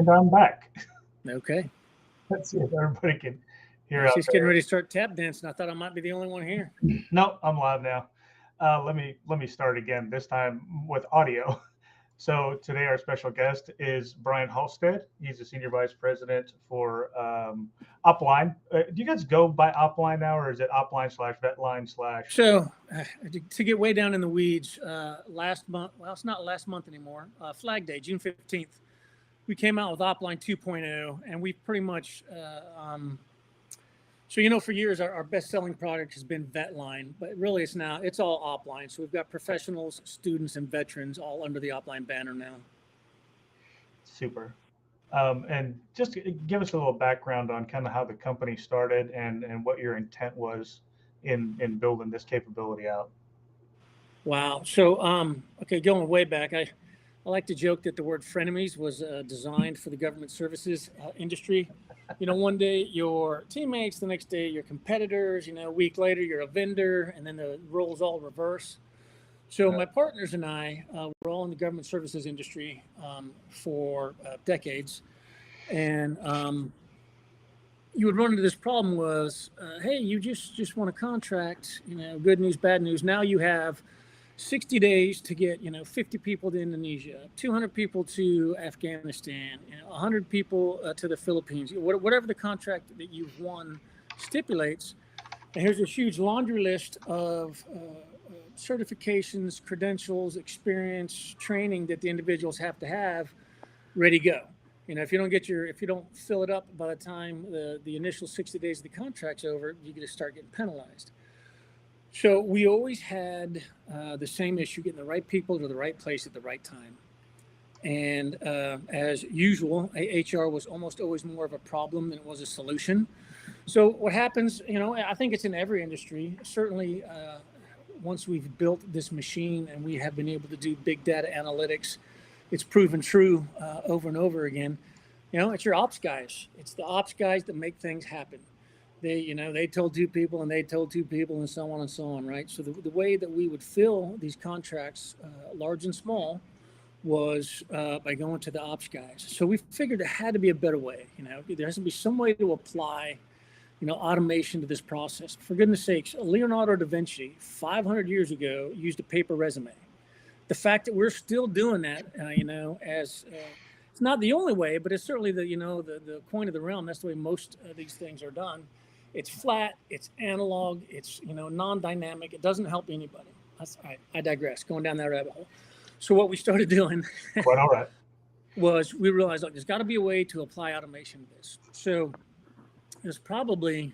And I'm back. Okay. Let's see if everybody can hear out She's there. getting ready to start tap dancing. I thought I might be the only one here. No, I'm live now. Let me start again. This time with audio. So today our special guest is Brian Halstead. He's the senior vice president for Upline. Do you guys go by Upline now, or is it Upline/Vetline/? So to get way down in the weeds, last month, well, it's not last month anymore, Flag Day, June 15th, we came out with Upline 2.0, and we've pretty much, for years our best-selling product has been Vetline, but really it's all Upline. So we've got professionals, students, and veterans all under the Upline banner now. Super. And just give us a little background on kind of how the company started and what your intent was in building this capability out. Wow. So, okay, going way back, I like to joke that the word frenemies was designed for the government services industry. One day your teammates, the next day your competitors, a week later you're a vendor, and then the roles all reverse. So my partners and I were all in the government services industry for decades. And you would run into this problem was, hey, you just want a contract, good news, bad news. Now you have 60 days to get, 50 people to Indonesia, 200 people to Afghanistan, 100 people to the Philippines, whatever the contract that you've won stipulates. And here's a huge laundry list of certifications, credentials, experience, training that the individuals have to have ready to go. If you don't fill it up by the time the initial 60 days of the contract's over, you get to start getting penalized. So we always had the same issue, getting the right people to the right place at the right time. And as usual, HR was almost always more of a problem than it was a solution. So what happens, I think it's in every industry. Certainly, once we've built this machine and we have been able to do big data analytics, it's proven true over and over again. It's your ops guys. It's the ops guys that make things happen. They told two people and they told two people and so on, right? So the way that we would fill these contracts, large and small, was by going to the ops guys. So we figured there had to be a better way. There has to be some way to apply, automation to this process. For goodness sakes, Leonardo da Vinci, 500 years ago, used a paper resume. The fact that we're still doing that, it's not the only way, but it's certainly the coin of the realm. That's the way most of these things are done. It's flat, it's analog, it's non-dynamic. It doesn't help anybody. I digress. Going down that rabbit hole. So what we started doing was we realized, look, there's got to be a way to apply automation to this. So it was probably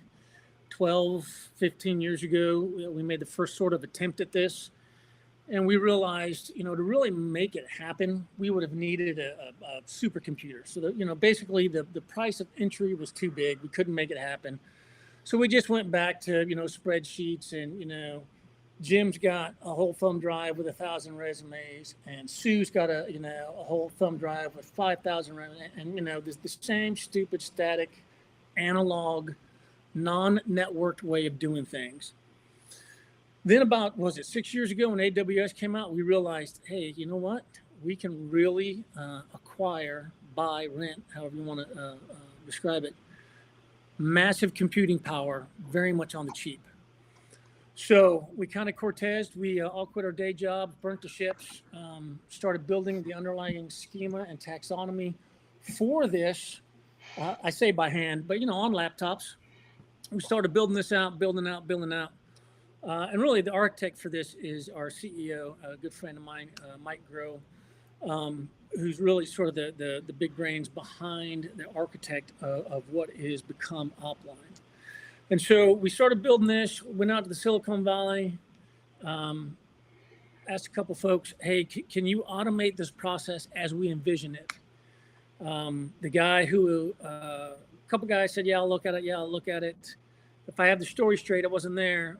12, 15 years ago, we made the first sort of attempt at this. And we realized, to really make it happen, we would have needed a supercomputer. So that, basically the price of entry was too big. We couldn't make it happen. So we just went back to, spreadsheets, and, Jim's got a whole thumb drive with 1,000 resumes, and Sue's got a whole thumb drive with 5,000 resumes, and, the same stupid, static, analog, non-networked way of doing things. Then about, 6 years ago when AWS came out, we realized, hey, you know what? We can really acquire, buy, rent, however you want to describe it, massive computing power, very much on the cheap. So we kind of cortezed. We all quit our day jobs, burnt the ships, started building the underlying schema and taxonomy for this. I say by hand, but, on laptops. We started building this out, building out. And really, the architect for this is our CEO, a good friend of mine, Mike Groh, who's really sort of the big brains behind the architect of what has become Upline. And so we started building this, went out to the Silicon Valley, asked a couple folks, hey, can you automate this process as we envision it? The guy a couple guys said, yeah, I'll look at it. If I have the story straight, I wasn't there.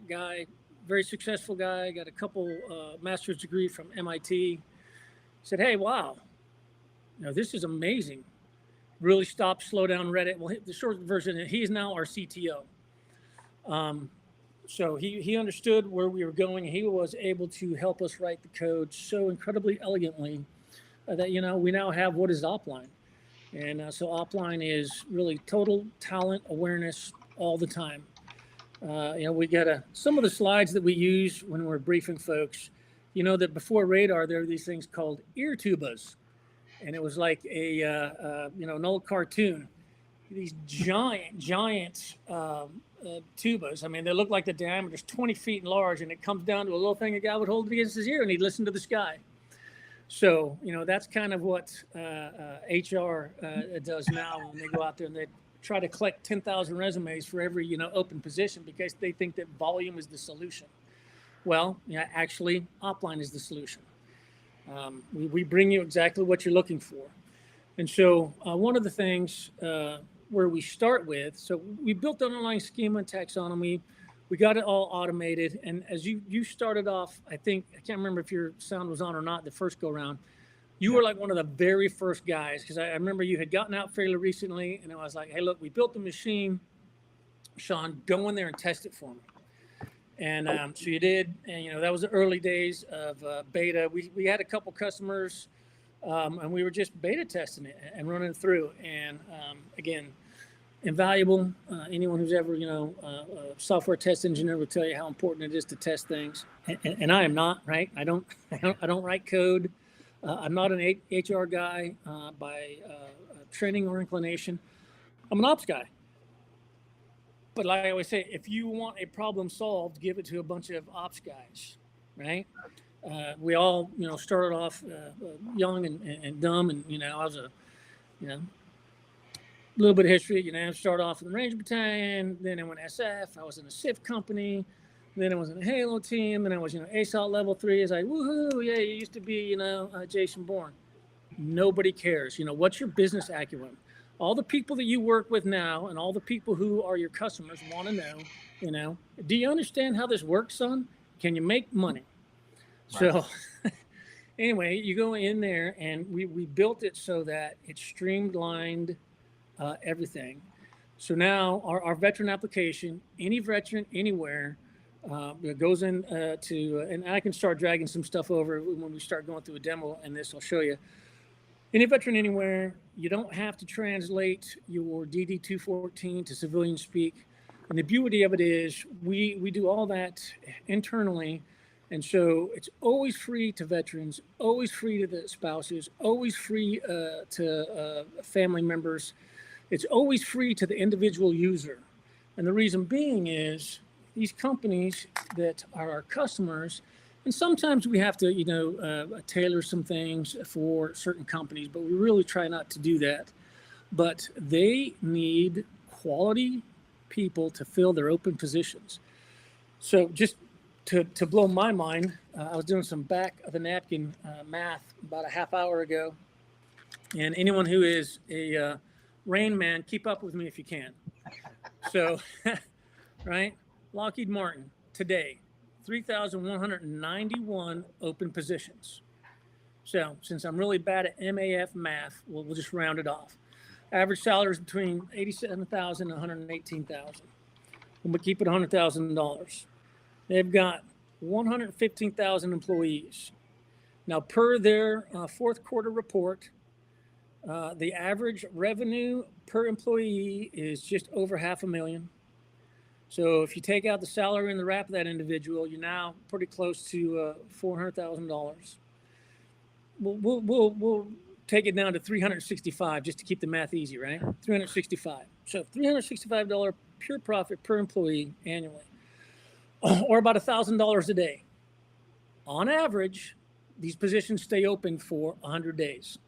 Guy, very successful guy, got a couple master's degree from MIT. Said, hey, wow, this is amazing. Really stop, slow down, read it. Well, the short version, he's now our CTO. So he understood where we were going. He was able to help us write the code so incredibly elegantly that, we now have what is Opline. And so Opline is really total talent awareness all the time. We got some of the slides that we use when we're briefing folks, that before radar, there are these things called ear tubas. And it was like an old cartoon, these giant tubas. I mean, they look like the diameter's 20 feet large, and it comes down to a little thing a guy would hold it against his ear, and he'd listen to the sky. So, that's kind of what HR does now when they go out there and they try to collect 10,000 resumes for every, open position, because they think that volume is the solution. Well, actually, Opline is the solution. We bring you exactly what you're looking for. And so one of the things where we start with, so we built an underlying schema and taxonomy. We got it all automated. And as you started off, I can't remember if your sound was on or not the first go round. You were like one of the very first guys, because I remember you had gotten out fairly recently, and I was like, hey, look, we built the machine. Sean, go in there and test it for me. And so you did, and that was the early days of beta. We had a couple customers, and we were just beta testing it and running it through. And again, invaluable. Anyone who's ever a software test engineer will tell you how important it is to test things. And I am not, right. I don't write code. I'm not an HR guy by training or inclination. I'm an ops guy. But like I always say, if you want a problem solved, give it to a bunch of ops guys, right? We all, started off young and dumb, and I was a little bit of history. Started off in the Ranger Battalion, then I went SF. I was in a SIF company, then I was in a Halo team, and I was ASAult level 3. It's like, woohoo, yeah, you used to be Jason Bourne. Nobody cares. What's your business acumen? All the people that you work with now and all the people who are your customers want to know, do you understand how this works, son? Can you make money? Right. So anyway, you go in there, and we built it so that it streamlined everything. So now our veteran application, any veteran anywhere, goes in and I can start dragging some stuff over when we start going through a demo, and this I'll show you. Any veteran anywhere, you don't have to translate your DD-214 to civilian speak. And the beauty of it is we do all that internally. And so it's always free to veterans, always free to the spouses, always free to family members. It's always free to the individual user. And the reason being is these companies that are our customers, and sometimes we have to, tailor some things for certain companies, but we really try not to do that. But they need quality people to fill their open positions. So just to blow my mind, I was doing some back of the napkin math about a half hour ago. And anyone who is a Rain Man, keep up with me if you can. So, right, Lockheed Martin today, 3,191 open positions. So since I'm really bad at MAF math, we'll just round it off. Average salary is between $87,000 and $118,000. We'll keep it $100,000. They've got 115,000 employees. Now, per their fourth quarter report, the average revenue per employee is just over $500,000. So if you take out the salary and the wrap of that individual, you're now pretty close to $400,000. We'll take it down to 365 just to keep the math easy, right? 365. So $365 pure profit per employee annually, or about $1,000 a day. On average, these positions stay open for 100 days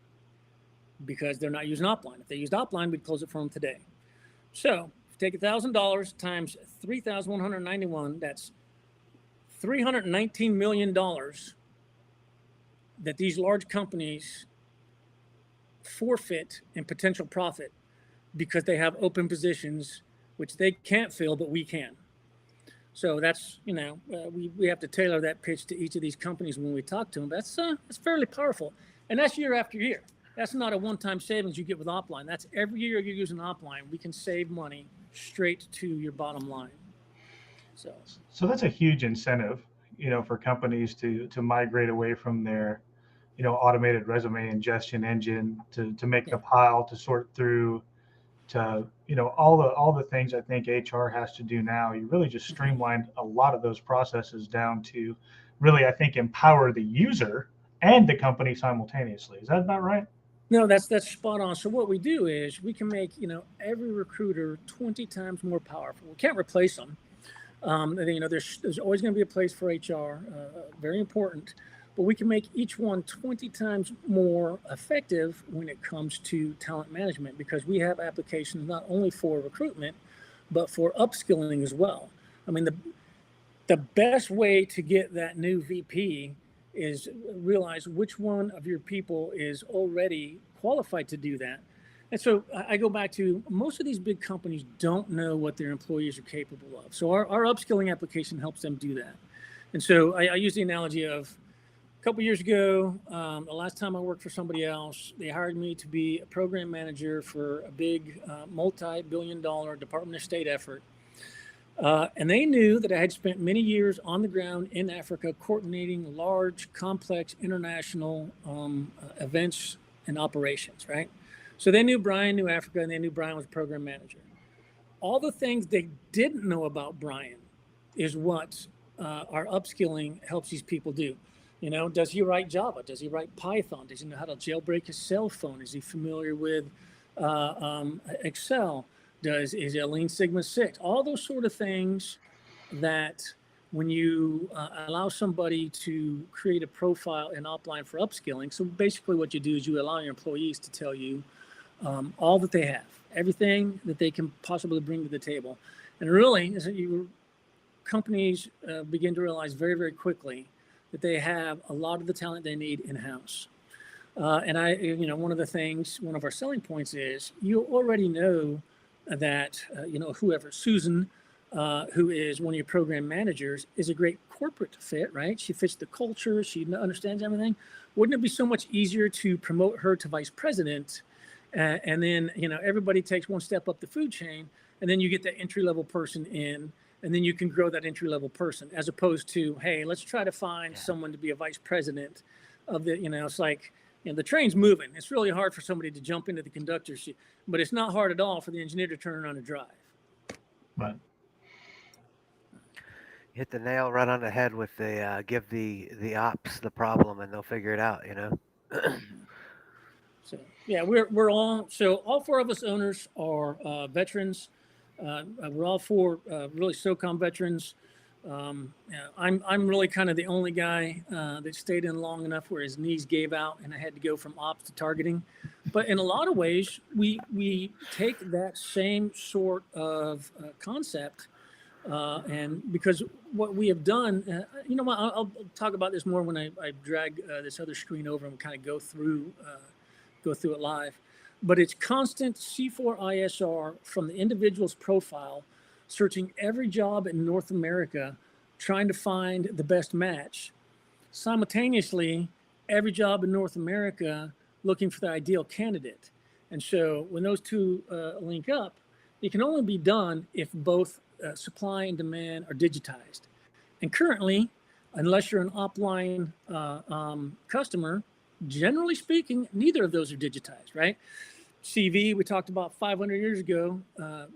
because they're not using Opline. If they used Opline, we'd close it for them today. So take $1,000 times 3,191. That's $319 million that these large companies forfeit in potential profit because they have open positions which they can't fill, but we can. So that's, we have to tailor that pitch to each of these companies when we talk to them. That's fairly powerful. And that's year after year. That's not a one-time savings you get with Opline. That's every year you're using Opline, we can save money straight to your bottom line. So that's a huge incentive, for companies to migrate away from their automated resume ingestion engine to make the pile, to sort through, to all the things I think HR has to do now. You really just streamlined a lot of those processes down to really, I think, empower the user and the company simultaneously. Is that about right? No, that's spot on. So what we do is we can make every recruiter 20 times more powerful. We can't replace them. There's always going to be a place for HR, very important, but we can make each one 20 times more effective when it comes to talent management, because we have applications not only for recruitment, but for upskilling as well. I mean, the best way to get that new VP is realize which one of your people is already qualified to do that. And so I go back to, most of these big companies don't know what their employees are capable of. So our upskilling application helps them do that. And so I use the analogy of a couple years ago, the last time I worked for somebody else, they hired me to be a program manager for a big multi-billion-dollar Department of State effort. And they knew that I had spent many years on the ground in Africa coordinating large, complex international events and operations, right? So they knew Brian knew Africa, and they knew Brian was a program manager. All the things they didn't know about Brian is what our upskilling helps these people do. Does he write Java? Does he write Python? Does he know how to jailbreak his cell phone? Is he familiar with Excel? Is he a Lean Sigma 6? All those sort of things that when you allow somebody to create a profile and upline for upskilling. So basically what you do is you allow your employees to tell you all that they have, everything that they can possibly bring to the table. And really, companies begin to realize very, very quickly that they have a lot of the talent they need in-house. And one of our selling points is you already know that, whoever, Susan, who is one of your program managers, is a great corporate fit, right? She fits the culture. She understands everything. Wouldn't it be so much easier to promote her to vice president? And then, everybody takes one step up the food chain, and then you get that entry-level person in, and then you can grow that entry-level person, as opposed to, hey, let's try to find someone to be a vice president of the, it's like, the train's moving. It's really hard for somebody to jump into the conductor seat, but it's not hard at all for the engineer to turn around and drive. Right. Hit the nail right on the head with the give the ops the problem, and they'll figure it out. So yeah, we're all four of us owners are veterans. We're all four really SOCOM veterans. I'm really kind of the only guy that stayed in long enough where his knees gave out and I had to go from ops to targeting. But in a lot of ways, we take that same sort of concept, and because what we have done, I'll talk about this more when I drag this other screen over and kind of go through it live. But it's constant C4 ISR from the individual's profile, searching every job in North America, trying to find the best match. Simultaneously, every job in North America looking for the ideal candidate. And so when those two link up, it can only be done if both supply and demand are digitized. And currently, unless you're an upline customer, generally speaking, neither of those are digitized, right? CV, we talked about 500 years ago.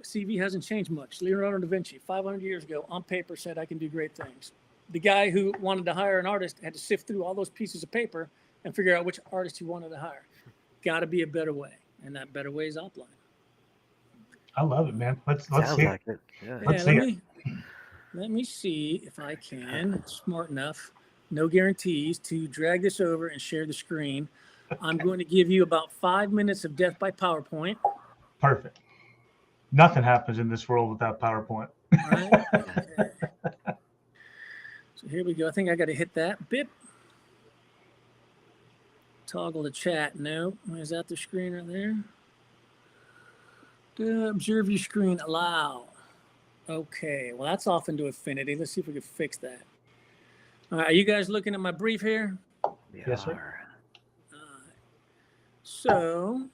CV hasn't changed much. Leonardo da Vinci, 500 years ago, on paper said, I can do great things. The guy who wanted to hire an artist had to sift through all those pieces of paper and figure out which artist he wanted to hire. Got to be a better way, and that better way is offline. I love it, man. Let's Sounds see like it. Yeah. Let me see if I can, smart enough, no guarantees, to drag this over and share the screen. I'm going to give you about 5 minutes of death by PowerPoint. Perfect. Nothing happens in this world without PowerPoint. All right. Okay. So here we go. I think I got to hit that. Bip. Toggle the chat. No. Is that the screen right there? Observe your screen. Allow. Okay. Well, that's off into infinity. Let's see if we can fix that. All right. Are you guys looking at my brief here? Yes, sir. So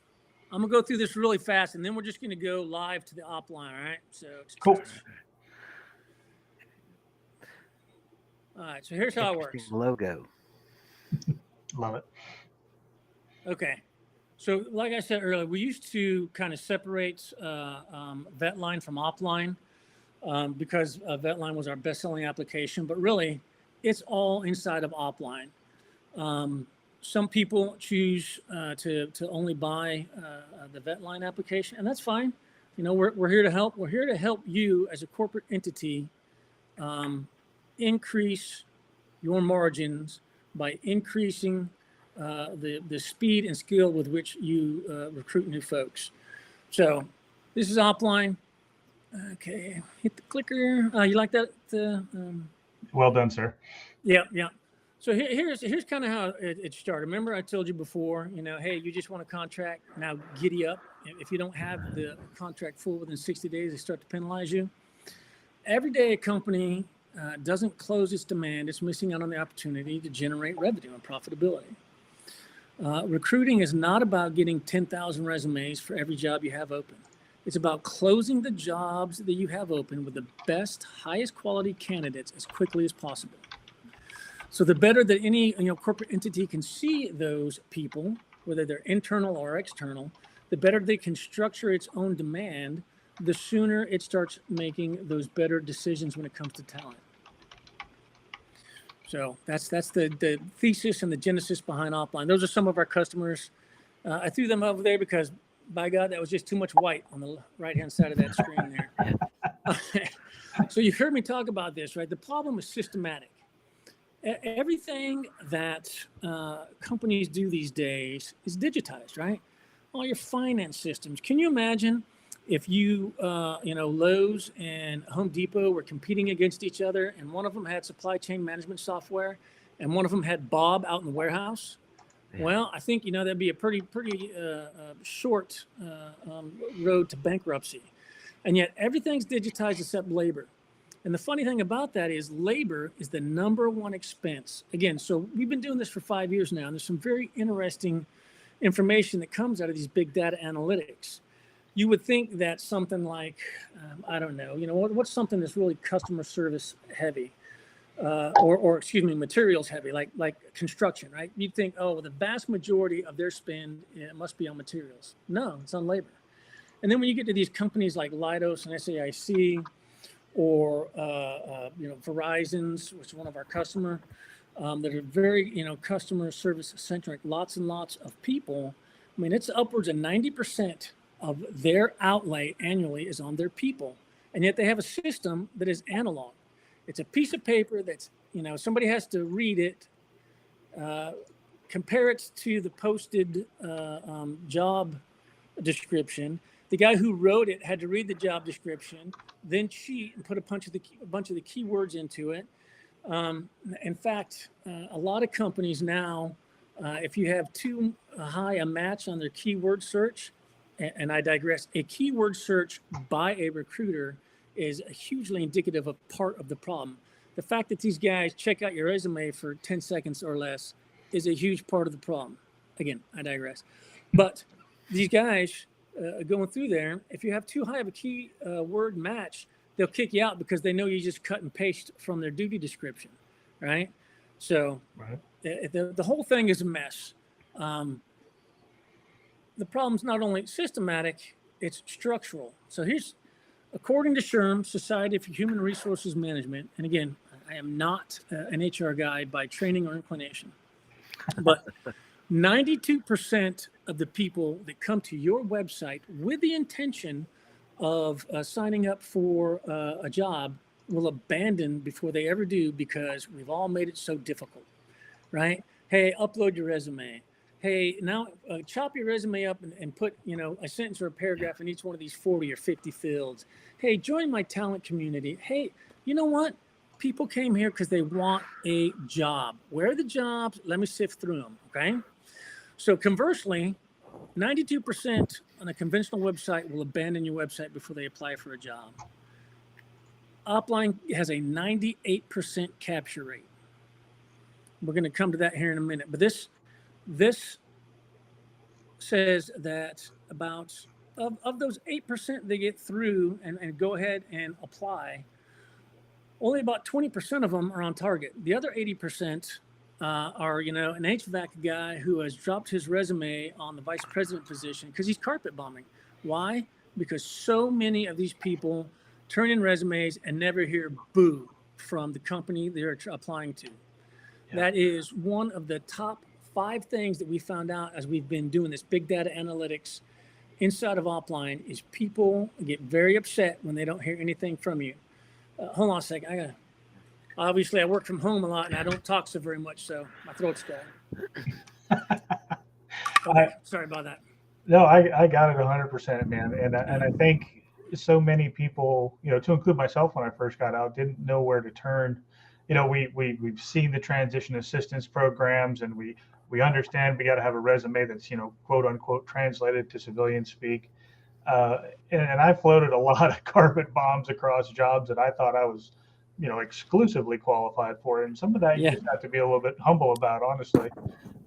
I'm going to go through this really fast, and then we're just going to go live to the upline, all right? So cool. All right, so here's how it works. Logo. Love it. Okay. So, like I said earlier, we used to kind of separate VetLine from OpLine because VetLine was our best-selling application, but really, it's all inside of OpLine. Some people choose to only buy the VetLine application, and that's fine. You know, we're here to help. We're here to help you as a corporate entity increase your margins by increasing the speed and skill with which you recruit new folks. So this is OpLine. Okay, hit the clicker. You like that? Well done, sir. Yeah, yeah. So here's kind of how it started. Remember, I told you before, you know, hey, you just want a contract. Now giddy up. If you don't have the contract full within 60 days, they start to penalize you. Every day a company doesn't close its demand, it's missing out on the opportunity to generate revenue and profitability. Recruiting is not about getting 10,000 resumes for every job you have open. It's about closing the jobs that you have open with the best, highest quality candidates as quickly as possible. So the better that any corporate entity can see those people, whether they're internal or external, the better they can structure its own demand, the sooner it starts making those better decisions when it comes to talent. So that's the thesis and the genesis behind OpLine. Those are some of our customers. I threw them over there because, by God, that was just too much white on the right-hand side of that screen there. So you've heard me talk about this, right? The problem is systematic. Everything that companies do these days is digitized, right? All your finance systems. Can you imagine if Lowe's and Home Depot were competing against each other, and one of them had supply chain management software, and one of them had Bob out in the warehouse? Yeah. Well, I think that'd be a pretty short road to bankruptcy, and yet everything's digitized except labor. And the funny thing about that is labor is the #1 expense. Again, so we've been doing this for 5 years now, and there's some very interesting information that comes out of these big data analytics. You would think that something like, I don't know, what's something that's really customer service heavy, or materials heavy, like construction, right? You'd think, oh, well, the vast majority of their spend must be on materials. No, it's on labor. And then when you get to these companies like Leidos and SAIC, or Verizon's, which is one of our customer, that are very customer service centric, lots and lots of people. I mean, it's upwards of 90% of their outlay annually is on their people, and yet they have a system that is analog. It's a piece of paper that's somebody has to read it, compare it to the posted job description. The guy who wrote it had to read the job description, then cheat and put a bunch of the keywords into it. In fact, a lot of companies now, if you have too high a match on their keyword search, and I digress, a keyword search by a recruiter is hugely indicative of part of the problem. The fact that these guys check out your resume for 10 seconds or less is a huge part of the problem. Again, I digress. But these guys going through there, if you have too high of a key word match, they'll kick you out because they know you just cut and paste from their duty description, right? So right. The whole thing is a mess. The problem's not only systematic, it's structural. So here's, according to SHRM, Society for Human Resources Management, and again, I am not an HR guy by training or inclination, but 92% of the people that come to your website with the intention of signing up for a job will abandon before they ever do, because we've all made it so difficult, right? Hey, upload your resume. Hey, now chop your resume up and put, a sentence or a paragraph in each one of these 40 or 50 fields. Hey, join my talent community. Hey, you know what? People came here because they want a job. Where are the jobs? Let me sift through them, okay? So conversely, 92% on a conventional website will abandon your website before they apply for a job. OpLine has a 98% capture rate. We're going to come to that here in a minute. But this says that about of those 8% they get through and go ahead and apply, only about 20% of them are on target. The other 80% are, an HVAC guy who has dropped his resume on the vice president position because he's carpet bombing. Why? Because so many of these people turn in resumes and never hear boo from the company they're applying to. Yeah. That is one of the top 5 things that we found out as we've been doing this big data analytics inside of Offline is people get very upset when they don't hear anything from you. Hold on a second. Obviously, I work from home a lot and I don't talk so very much, so my throat's dry. Okay, sorry about that. No, I got it 100%, man. And I think so many people, to include myself when I first got out, didn't know where to turn. We've seen the transition assistance programs, and we understand we got to have a resume that's, quote unquote, translated to civilian speak. And I floated a lot of carpet bombs across jobs that I thought I was, exclusively qualified for. And some of that you just have to be a little bit humble about, honestly.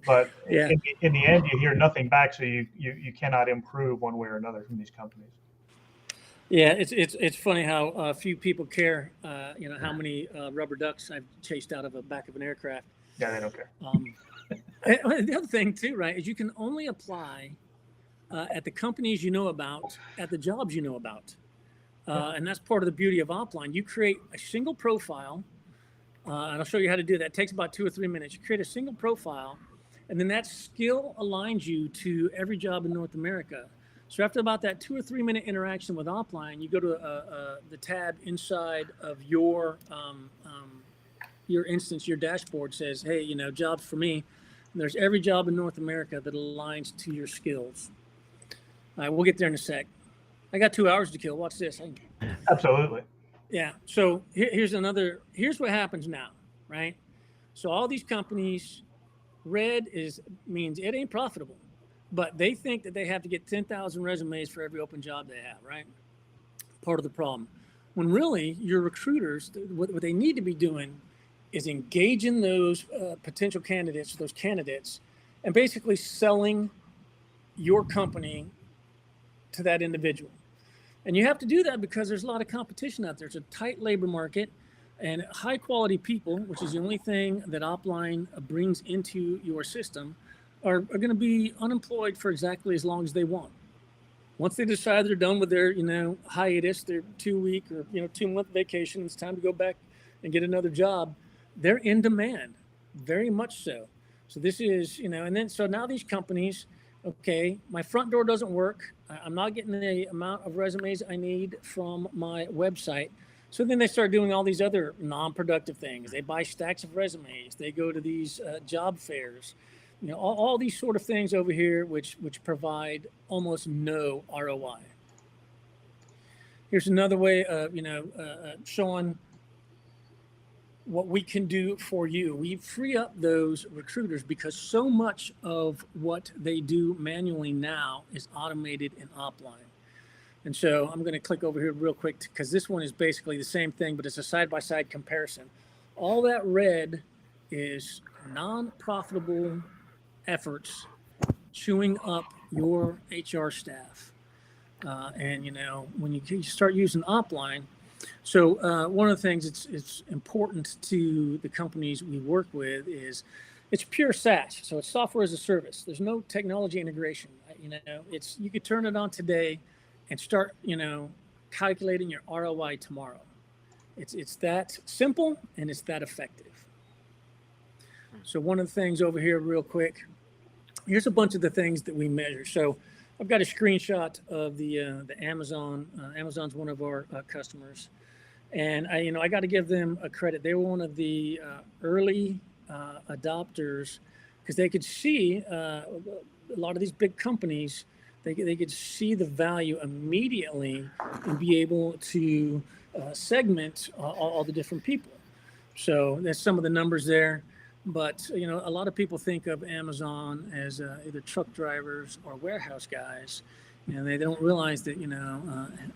But in the end, you hear nothing back, so you cannot improve one way or another from these companies. Yeah, it's funny how few people care. How many rubber ducks I've chased out of the back of an aircraft. Yeah, they don't care. The other thing too, right, is you can only apply at the companies you know about, at the jobs you know about, and that's part of the beauty of Offline. You create a single profile, and I'll show you how to do that. It takes about 2 or 3 minutes. You create a single profile, and then that skill aligns you to every job in North America. So after about that 2 or 3 minute interaction with Offline, you go to the tab inside of your instance. Your dashboard says, hey, jobs for me. And there's every job in North America that aligns to your skills. All right, we'll get there in a sec. I got 2 hours to kill. Watch this. Absolutely. Yeah. So here's what happens now, right? So all these companies, red means it ain't profitable. But they think that they have to get 10,000 resumes for every open job they have, right? Part of the problem. When really your recruiters, what they need to be doing is engaging those potential candidates, those candidates, and basically selling your company to that individual. And you have to do that because there's a lot of competition out there. It's a tight labor market, and high quality people, which is the only thing that Offline brings into your system, are going to be unemployed for exactly as long as they want. Once they decide they're done with their, hiatus, their 2-week or, 2-month vacation, it's time to go back and get another job. They're in demand, very much so. So this is, so now these companies, okay, my front door doesn't work. I'm not getting the amount of resumes I need from my website. So then they start doing all these other non-productive things. They buy stacks of resumes. They go to these job fairs. All these sort of things over here, which provide almost no ROI. Here's another way of, showing what we can do for you. We free up those recruiters because so much of what they do manually now is automated in Offline. And so I'm going to click over here real quick because this one is basically the same thing, but it's a side-by-side comparison. All that red is non-profitable efforts chewing up your HR staff. And when you start using Offline, so one of the things it's important to the companies we work with is it's pure SaaS. So it's software as a service. There's no technology integration. You could turn it on today and start, calculating your ROI tomorrow. It's that simple and it's that effective. So one of the things over here real quick, here's a bunch of the things that we measure. So I've got a screenshot of the Amazon. Amazon's one of our customers, and I got to give them a credit. They were one of the early adopters because they could see a lot of these big companies. They could see the value immediately and be able to segment all the different people. So there's some of the numbers there. But, a lot of people think of Amazon as either truck drivers or warehouse guys. They don't realize that,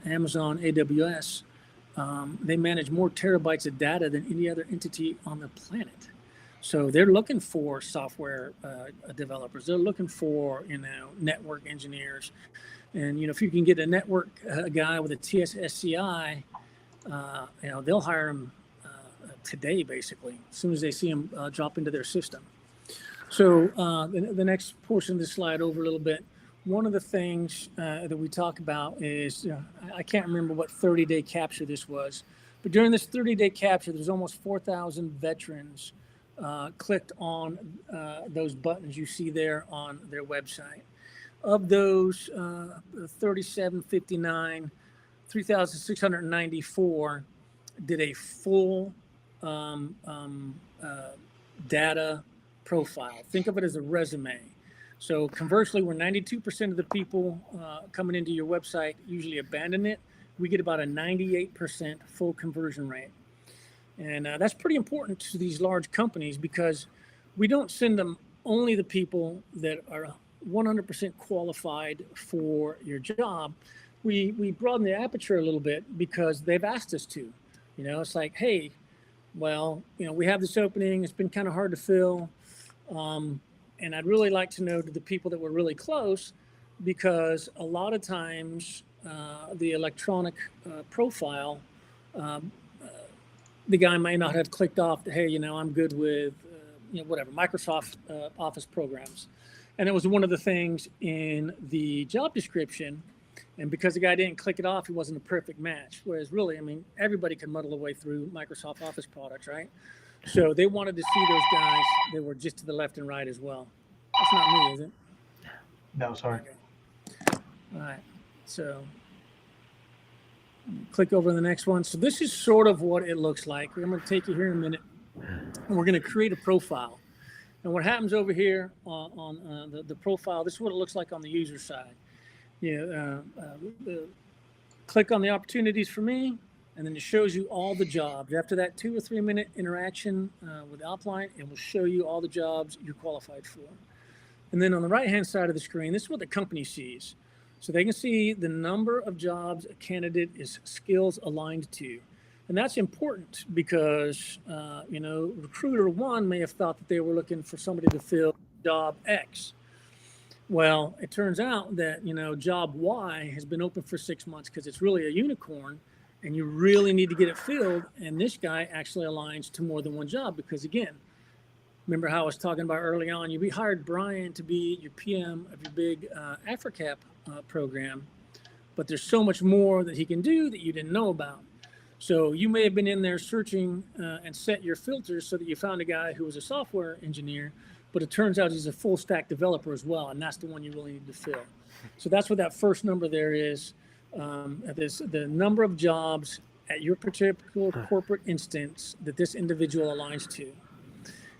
Amazon AWS, they manage more terabytes of data than any other entity on the planet. So they're looking for software developers. They're looking for, network engineers. And, if you can get a network guy with a TSSCI, they'll hire him today, basically, as soon as they see them drop into their system. So the next portion of the slide over a little bit. One of the things that we talk about is, I can't remember what 30-day capture this was, but during this 30-day capture, there's almost 4,000 veterans clicked on those buttons you see there on their website. Of those, 3,759, 3,694 did a full data profile. Think of it as a resume. So conversely, where 92% of the people coming into your website usually abandon it, we get about a 98% full conversion rate. And that's pretty important to these large companies, because we don't send them only the people that are 100% qualified for your job. We broaden the aperture a little bit because they've asked us to. It's like, hey, well, we have this opening. It's been kind of hard to fill. And I'd really like to know to the people that were really close, because a lot of times the electronic profile, the guy might not have clicked off, hey, I'm good with, whatever, Microsoft Office programs. And it was one of the things in the job description. And because the guy didn't click it off, he wasn't a perfect match. Whereas really, everybody can muddle their way through Microsoft Office products, right? So they wanted to see those guys that were just to the left and right as well. That's not me, is it? No, sorry. Okay. All right. So click over to the next one. So this is sort of what it looks like. I'm going to take you here in a minute, and we're going to create a profile. And what happens over here on the profile, this is what it looks like on the user side. Click on the opportunities for me, and then it shows you all the jobs. After that 2 or 3 minute interaction with Alpline, it will show you all the jobs you're qualified for. And then on the right-hand side of the screen, this is what the company sees. So they can see the number of jobs a candidate is skills aligned to. And that's important because, recruiter one may have thought that they were looking for somebody to fill job X. Well, it turns out that, job Y has been open for 6 months because it's really a unicorn, and you really need to get it filled. And this guy actually aligns to more than one job because, again, remember how I was talking about early on, we hired Brian to be your PM of your big AfriCap program, but there's so much more that he can do that you didn't know about. So you may have been in there searching and set your filters so that you found a guy who was a software engineer, but it turns out he's a full stack developer as well, and that's the one you really need to fill. So that's what that first number there is. The number of jobs at your particular corporate instance that this individual aligns to.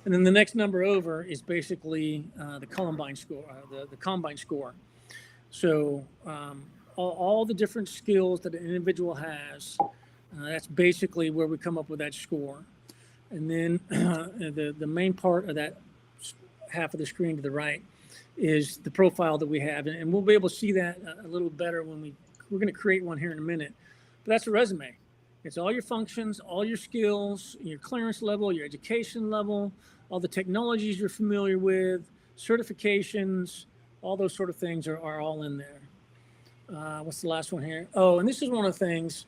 And then the next number over is basically the Combine score, the Combine score. So all the different skills that an individual has, that's basically where we come up with that score. And then the main part of that half of the screen to the right is the profile that we have. And we'll be able to see that a little better when we're going to create one here in a minute. But that's a resume. It's all your functions, all your skills, your clearance level, your education level, all the technologies you're familiar with, certifications, all those sort of things are all in there. What's the last one here? Oh, and this is one of the things,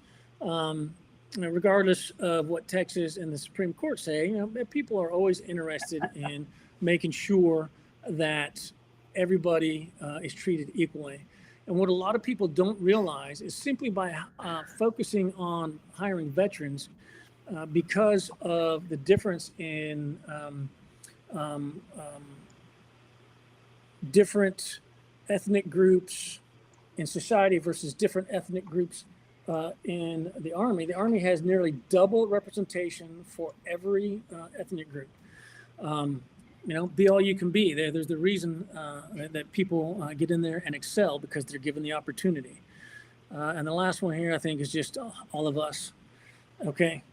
regardless of what Texas and the Supreme Court say, people are always interested in making sure that everybody is treated equally. And what a lot of people don't realize is simply by focusing on hiring veterans, because of the difference in different ethnic groups in society versus different ethnic groups in the Army. The Army has nearly double representation for every ethnic group. Be all you can be. There's the reason that people get in there and excel, because they're given the opportunity. And the last one here, I think, is just all of us. Okay.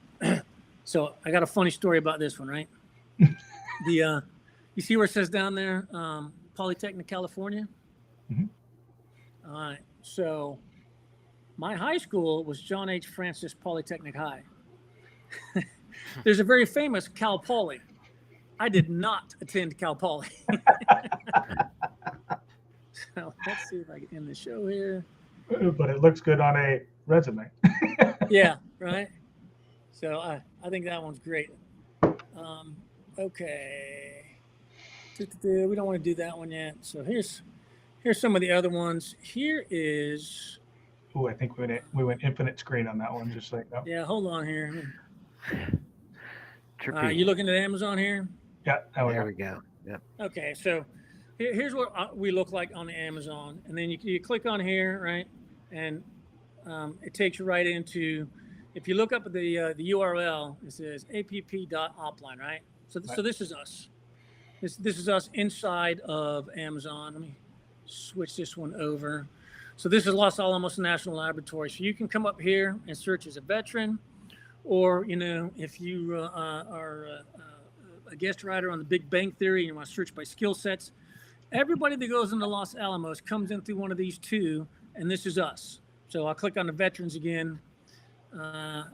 So I got a funny story about this one, right? You see where it says down there, Polytechnic, California? Mm-hmm. All right. So my high school was John H. Francis Polytechnic High. There's a very famous Cal Poly. I did not attend Cal Poly. So let's see if I can end the show here. But it looks good on a resume. Yeah, right. So I think that one's great. Okay. We don't want to do that one yet. So here's some of the other ones. Here is. Ooh, I think we went infinite screen on that one. Just like no. Yeah, hold on here. Trippy. You looking at Amazon here? Yeah, There we go. Yep. Okay, so here's what we look like on the Amazon, and then you click on here, right, and it takes you right into. If you look up at the URL, it says app.offline, right? So this is us. This is us inside of Amazon. Let me switch this one over. So this is Los Alamos National Laboratory. So you can come up here and search as a veteran, or if you are a guest writer on the Big Bang Theory and you want to search by skill sets, everybody that goes into Los Alamos comes in through one of these two, and this is us. So I'll click on the veterans again.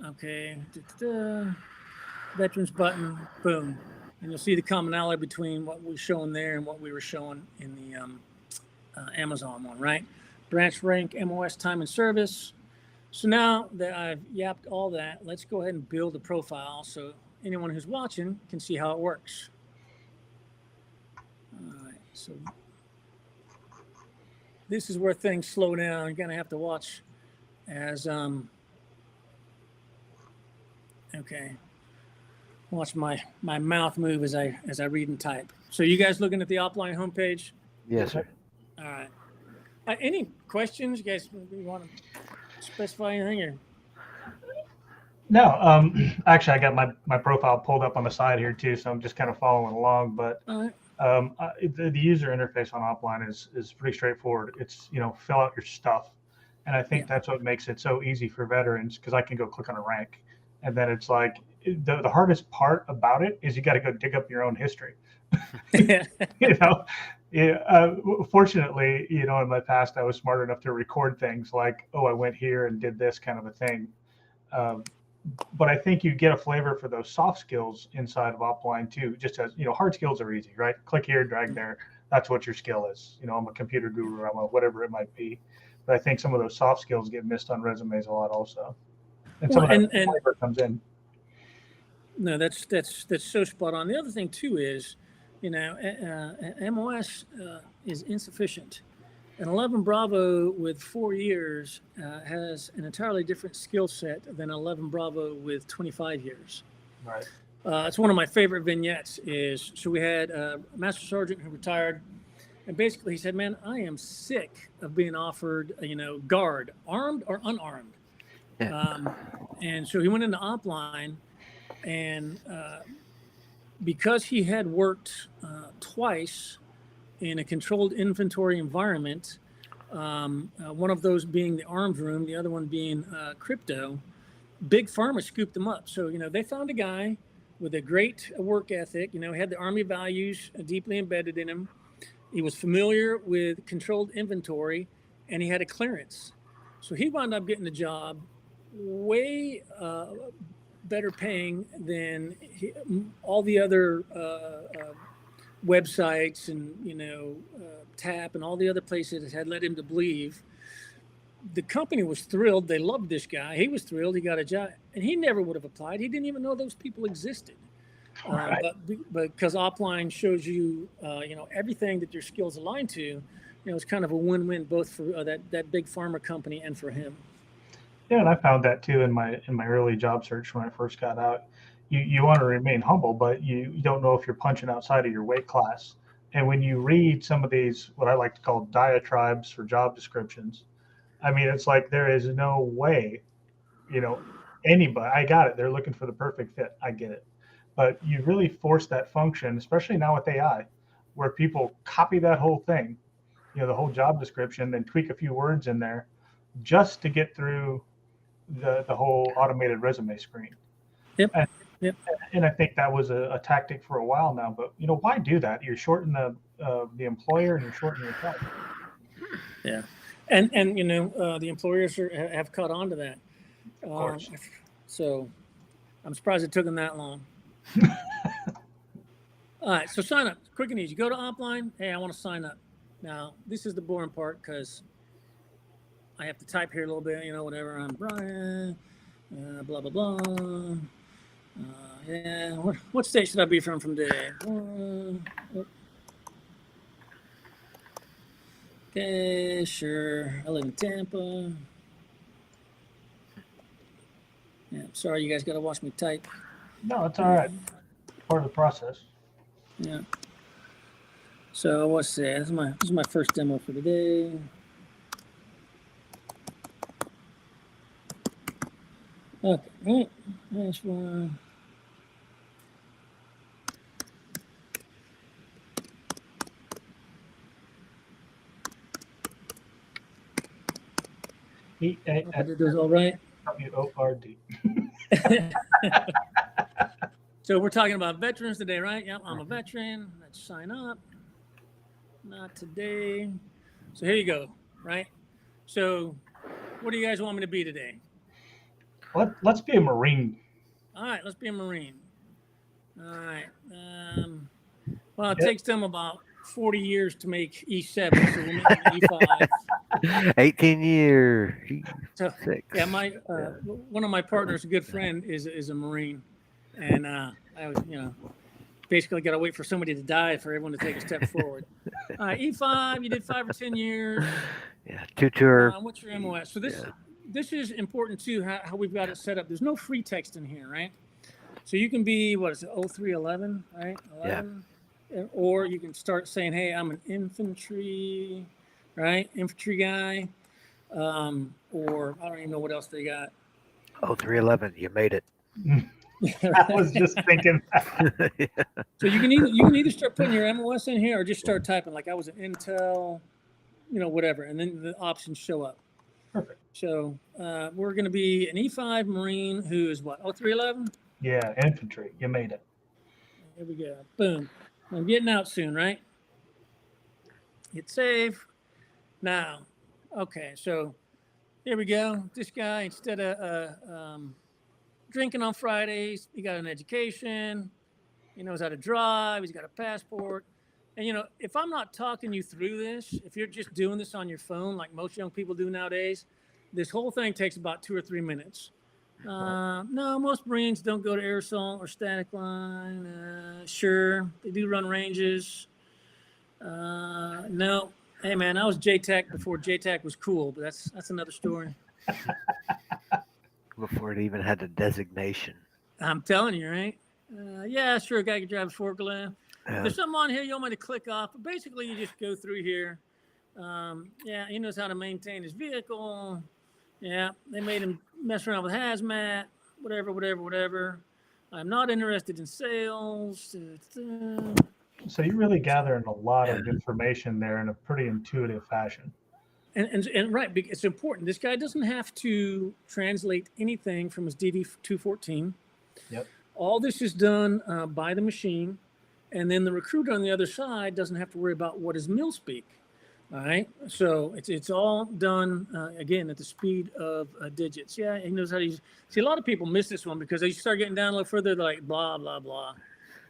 Okay, veterans button, boom. And you'll see the commonality between what we're showing there and what we were showing in the Amazon one, right? Branch rank, MOS, time and service. So now that I've yapped all that, let's go ahead and build a profile so anyone who's watching can see how it works. All right, so this is where things slow down. You're gonna have to watch as okay. Watch my mouth move as I read and type. So you guys looking at the offline homepage? Yes, sir. All right. Any questions? You guys want to specify anything or? No, actually, I got my profile pulled up on the side here too, so I'm just kind of following along. But the user interface on Offline is pretty straightforward. It's fill out your stuff, and I think that's what makes it so easy for veterans, because I can go click on a rank, and then it's like the hardest part about it is you got to go dig up your own history. Fortunately, in my past, I was smart enough to record things like, oh, I went here and did this kind of a thing. But I think you get a flavor for those soft skills inside of Offline too. Just as hard skills are easy, right? Click here, drag there. That's what your skill is. I'm a computer guru. I'm a whatever it might be. But I think some of those soft skills get missed on resumes a lot also. And some of that flavor comes in. No, that's so spot on. The other thing too is, MOS is insufficient. An 11 Bravo with 4 years has an entirely different skill set than 11 Bravo with 25 years. Right. It's one of my favorite vignettes. So we had a Master Sergeant who retired, and basically he said, "Man, I am sick of being offered, guard, armed or unarmed." Yeah. And so he went into Offline, and because he had worked twice in a controlled inventory environment, one of those being the arms room, the other one being crypto, Big Pharma scooped him up. So, they found a guy with a great work ethic, he had the Army values deeply embedded in him. He was familiar with controlled inventory, and he had a clearance. So he wound up getting the job way better paying than all the other websites and TAP and all the other places had led him to believe. The company was thrilled. They loved this guy. He was thrilled. He got a job, and he never would have applied. He didn't even know those people existed. Right. But because Offline shows you, everything that your skills align to, it's kind of a win-win both for that big pharma company and for him. Yeah, and I found that too in my early job search when I first got out. You want to remain humble, but you don't know if you're punching outside of your weight class. And when you read some of these, what I like to call diatribes for job descriptions, I mean, it's like there is no way, anybody. I got it. They're looking for the perfect fit. I get it. But you really force that function, especially now with AI, where people copy that whole thing, the whole job description, then tweak a few words in there just to get through the whole automated resume screen. Yep. And I think that was a tactic for a while now. But why do that? You're shorting the employer and you're shorting yourself. Yeah, and the employers have caught on to that. Of course. So I'm surprised it took them that long. All right, so sign up, quick and easy. Go to Offline. Hey, I want to sign up. Now, this is the boring part because I have to type here a little bit, whatever. I'm Brian, blah, blah, blah. Yeah, what state should I be from today? Okay, sure. I live in Tampa. Yeah, sorry, you guys got to watch me type. No, it's all right. Part of the process. Yeah. So what's that? This is my first demo for today. Okay, right. Nice one. I did those all right. WORD. So we're talking about veterans today, right? Yep, I'm a veteran. Let's sign up. Not today. So here you go, right? So what do you guys want me to be today? Let's be a Marine. All right, let's be a Marine. All right. Well, it takes them about 40 years to make E7, so we'll make an E5. 18 year. So, yeah, one of my partners, a good friend, is a Marine, and I was, basically got to wait for somebody to die for everyone to take a step forward. All right, E5, you did 5 or 10 years. Yeah, tutor. What's your MOS? So this is important too, how we've got it set up. There's no free text in here, right? So you can be, what is it, 0311, right? 11. Yeah. Or you can start saying, hey, I'm an infantry, right? Infantry guy. Or I don't even know what else they got. 0311, you made it. I was just thinking that. Yeah. So you can either start putting your MOS in here or just start typing like I was an Intel, whatever, and then the options show up. Perfect. So we're going to be an E5 Marine who is what, 0311? Yeah, infantry. You made it. Here we go. Boom. I'm getting out soon, right? Hit save. Now, okay, so here we go. This guy, instead of drinking on Fridays, he got an education. He knows how to drive. He's got a passport. And, if I'm not talking you through this, if you're just doing this on your phone like most young people do nowadays, this whole thing takes about 2 or 3 minutes. No, most Marines don't go to air assault or static line. Sure, they do run ranges. No. Hey, man, I was JTAC before JTAC was cool, but that's another story. Before it even had a designation. I'm telling you, right? Yeah, sure, a guy can drive a forklift. Yeah. There's something on here you want me to click off, but basically you just go through here. Yeah, he knows how to maintain his vehicle. Yeah, they made him mess around with hazmat, whatever. I'm not interested in sales. So you're really gathering a lot of information there in a pretty intuitive fashion. And right, it's important. This guy doesn't have to translate anything from his DD-214. Yep. All this is done by the machine, and then the recruiter on the other side doesn't have to worry about what is mill speak. All right, so it's all done again at the speed of digits. Yeah, he knows how to use. See, a lot of people miss this one because they start getting down a little further, they're like blah blah blah.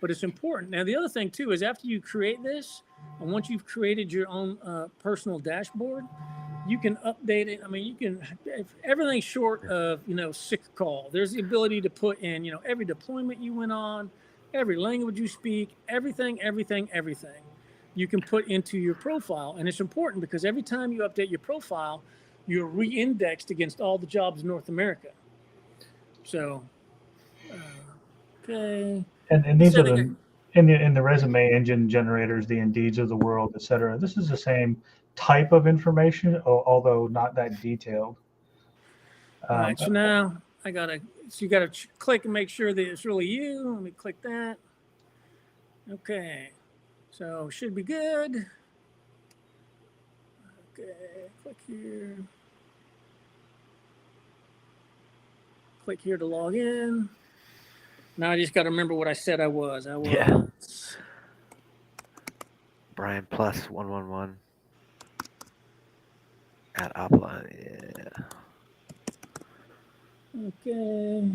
But it's important. Now, the other thing too is after you create this, and once you've created your own personal dashboard, you can update it. I mean, you can everything short of sick call. There's the ability to put in every deployment you went on, every language you speak, everything. You can put into your profile. And it's important because every time you update your profile, you're re-indexed against all the jobs in North America. So, okay. And these are in the resume engine generators, the Indeeds of the world, et cetera. This is the same type of information, although not that detailed. All right, so now you gotta click and make sure that it's really you. Let me click that. Okay. So should be good. Okay, click here. Click here to log in. Now I just got to remember what I said I was. Yeah. Brian plus 111 at Upline. Yeah. Okay.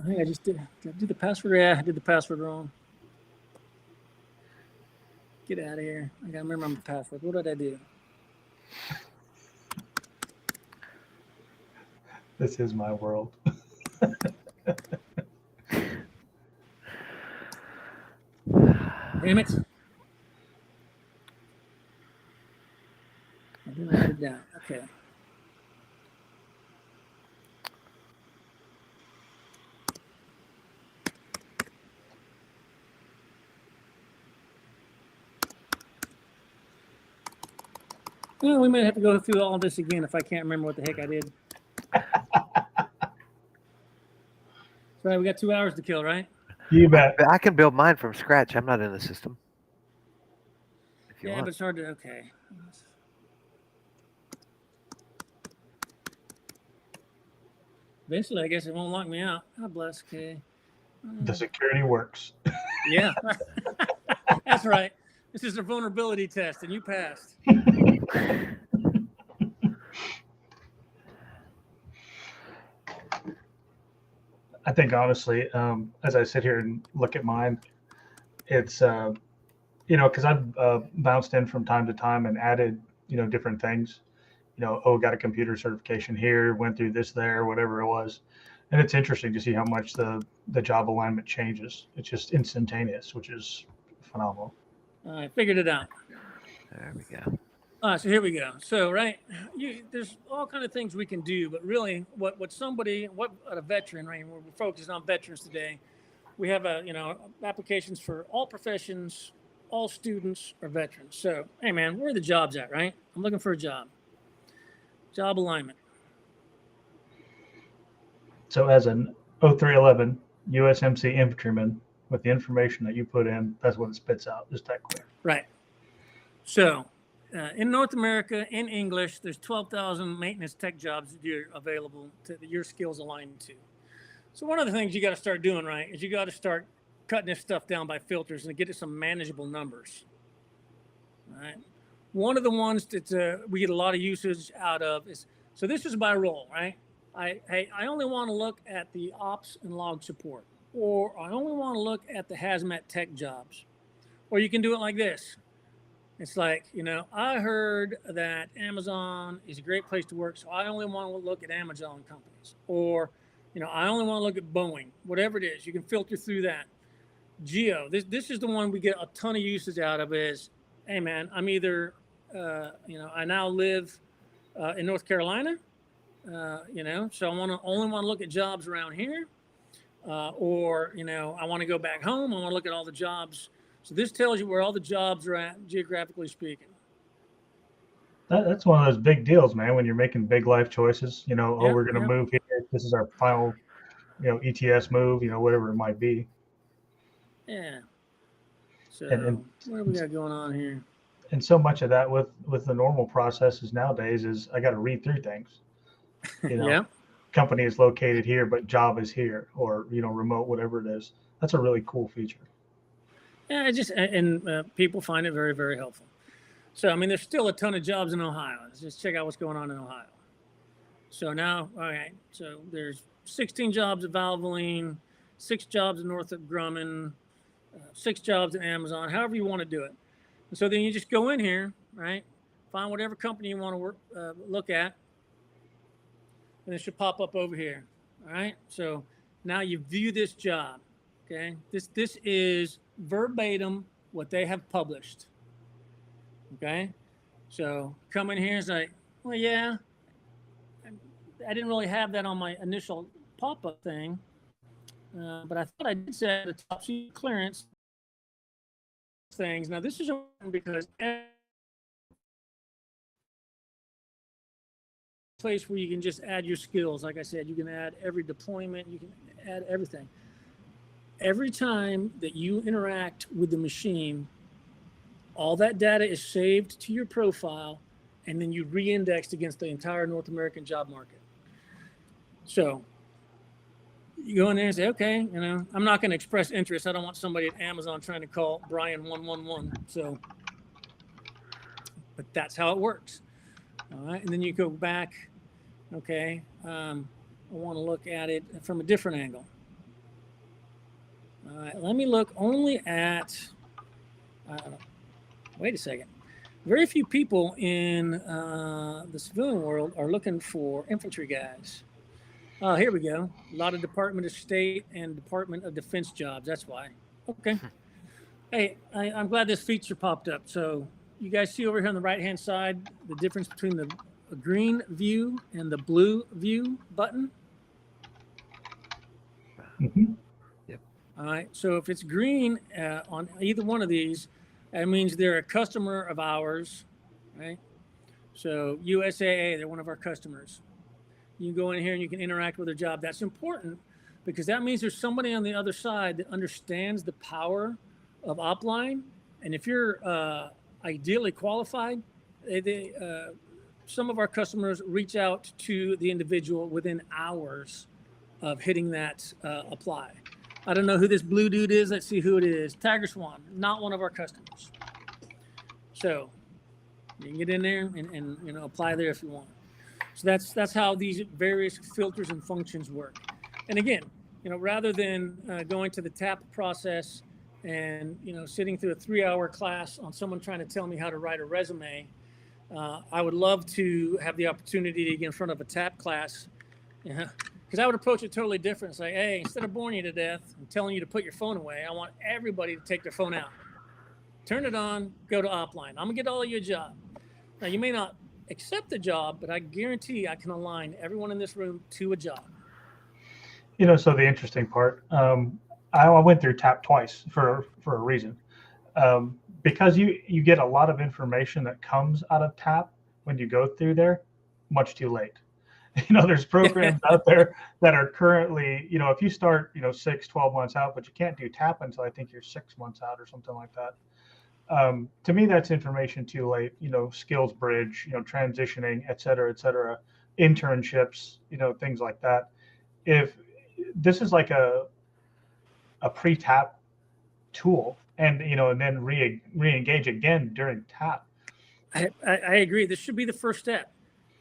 Hey, I just did I do the password? Yeah, I did the password wrong. Get out of here. I gotta remember my password. What did I do? This is my world. Damn it. I didn't write it down. Okay. Well, we might have to go through all this again if I can't remember what the heck I did. So we got 2 hours to kill, right? You bet. I can build mine from scratch. I'm not in the system. If you Yeah, want. but it's hard to, okay. Eventually, I guess it won't lock me out. God bless, okay. The security works. Yeah, that's right. This is a vulnerability test, and you passed. I think honestly, as I sit here and look at mine, it's because I've bounced in from time to time and added different things. Got a computer certification here, went through this there, whatever it was, and it's interesting to see how much the job alignment changes. It's just instantaneous, which is phenomenal. I figured it out. There we go. All right, so here we go. So, right, there's all kind of things we can do, but really, what a veteran, right? We're focused on veterans today. We have applications for all professions, all students are veterans. So, hey, man, where are the jobs at, right? I'm looking for a job. Job alignment. So, as an 0311 USMC infantryman, with the information that you put in, that's what it spits out. Just that quick. Right. So, in North America, in English, there's 12,000 maintenance tech jobs that are available that your skills align to. So one of the things you got to start doing, right, is you got to start cutting this stuff down by filters and get to some manageable numbers. All right. One of the ones that we get a lot of usage out of is, so this is by role, right? I only want to look at the ops and log support, or I only want to look at the hazmat tech jobs. Or you can do it like this. It's like, I heard that Amazon is a great place to work, so I only want to look at Amazon companies. Or, I only want to look at Boeing, whatever it is. You can filter through that. Geo, this is the one we get a ton of usage out of is, hey, man, I'm either, I now live in North Carolina, so I only want to look at jobs around here. Or, I want to go back home. I want to look at all the jobs. So this tells you where all the jobs are at, geographically speaking. That's one of those big deals, man, when you're making big life choices. We're going to move here. This is our final, ETS move, whatever it might be. Yeah. So and what do we got going on here? And so much of that with the normal processes nowadays is I got to read through things. Yeah. Company is located here, but job is here, or remote, whatever it is. That's a really cool feature. Yeah, people find it very, very helpful. So, there's still a ton of jobs in Ohio. Let's just check out what's going on in Ohio. So now, all right, so there's 16 jobs at Valvoline, 6 jobs in Northrop Grumman, 6 jobs at Amazon, however you want to do it. And so then you just go in here, right, find whatever company you want to look at, and it should pop up over here, all right? So now you view this job, okay? This is verbatim what they have published. Okay, so come in here and say, well, yeah, I didn't really have that on my initial pop-up thing, but I thought I did say the top secret clearance things. Now this is important because every place where you can just add your skills, like I said, you can add every deployment, you can add everything. Every time that you interact with the machine, all that data is saved to your profile, and then you re-indexed against the entire North American job market. So you go in there and say, okay, I'm not going to express interest. I don't want somebody at Amazon trying to call Brian 111. So, but that's how it works. All right, and then you go back. Okay, I want to look at it from a different angle. All right, let me look only at. Wait a second. very few people in the civilian world are looking for infantry guys. Oh, here we go. A lot of Department of State and Department of Defense jobs. That's why. Okay. Hey, I'm glad this feature popped up. So you guys see over here on the right-hand side, the difference between the green view and the blue view button? Mm-hmm. Yep. All right. So if it's green on either one of these, that means they're a customer of ours, right? So USAA, they're one of our customers. You can go in here and you can interact with their job. That's important because that means there's somebody on the other side that understands the power of Opline. And if you're ideally qualified, some of our customers reach out to the individual within hours of hitting that apply. I don't know who this blue dude is. Let's see who it is. Tiger Swan, not one of our customers. So you can get in there and apply there if you want. So that's how these various filters and functions work. And again, rather than going to the TAP process and sitting through a 3-hour class on someone trying to tell me how to write a resume, I would love to have the opportunity to get in front of a TAP class, because I would approach it totally different. It's like, hey, instead of boring you to death and telling you to put your phone away, I want everybody to take their phone out, turn it on, go to Opline. I'm gonna get all of you a job. Now you may not accept the job, but I guarantee I can align everyone in this room to a job. So the interesting part, I went through TAP twice for a reason, because you get a lot of information that comes out of TAP when you go through there, much too late. There's programs out there that are currently, if you start, 6-12 months out, but you can't do TAP until I think you're 6 months out or something like that. To me, that's information too late. Skills bridge, transitioning, et cetera, internships, things like that. If this is like a pre-TAP tool, and and then re-engage again during TAP. I agree. This should be the first step.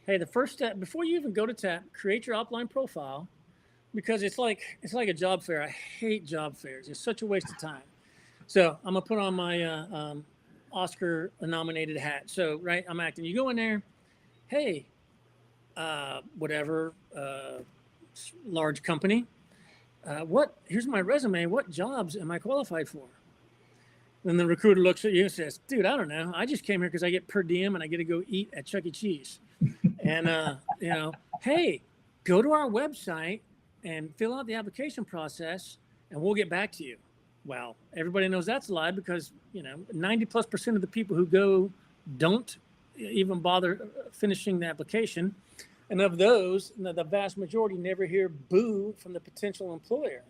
Hey, the first step before you even go to TAP, create your Opline profile, because it's like a job fair. I hate job fairs. It's such a waste of time. So I'm gonna put on my Oscar-nominated hat. So right, I'm acting. You go in there, hey, whatever, large company. Here's my resume. What jobs am I qualified for? Then the recruiter looks at you and says, dude, I don't know. I just came here because I get per diem and I get to go eat at Chuck E. Cheese. And, hey, go to our website and fill out the application process and we'll get back to you. Well, everybody knows that's a lie because, 90+% of the people who go don't even bother finishing the application. And of those, the vast majority never hear boo from the potential employer.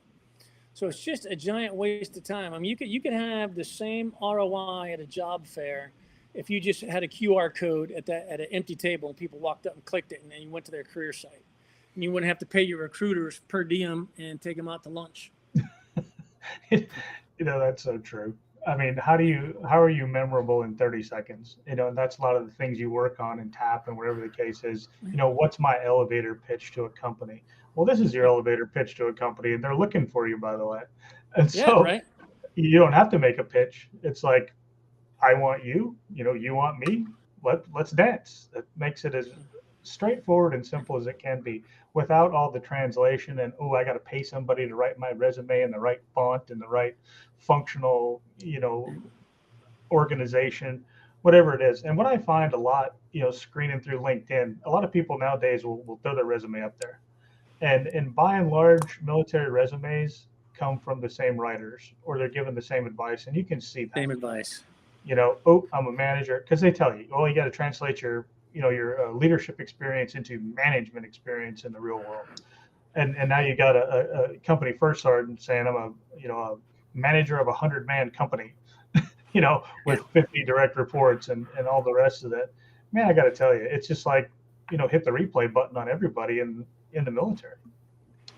So it's just a giant waste of time. I mean, you could have the same ROI at a job fair if you just had a QR code at an empty table and people walked up and clicked it and then you went to their career site. And you wouldn't have to pay your recruiters per diem and take them out to lunch. That's so true. I mean, how are you memorable in 30 seconds? And that's a lot of the things you work on in TAP and whatever the case is. What's my elevator pitch to a company? Well, this is your elevator pitch to a company, and they're looking for you, by the way. And so right. You don't have to make a pitch. It's like, I want you, you want me. Let's dance. That makes it as straightforward and simple as it can be, without all the translation and I got to pay somebody to write my resume in the right font and the right functional, organization, whatever it is. And what I find a lot, screening through LinkedIn, a lot of people nowadays will throw their resume up there, and by and large, military resumes come from the same writers, or they're given the same advice, and you can see that. Same advice. I'm a manager, because they tell you, you got to translate your your leadership experience into management experience in the real world. And now you got a company first sergeant saying I'm a manager of a 100-man company, with 50 direct reports and all the rest of it. Man, I got to tell you, it's just like, hit the replay button on everybody in the military.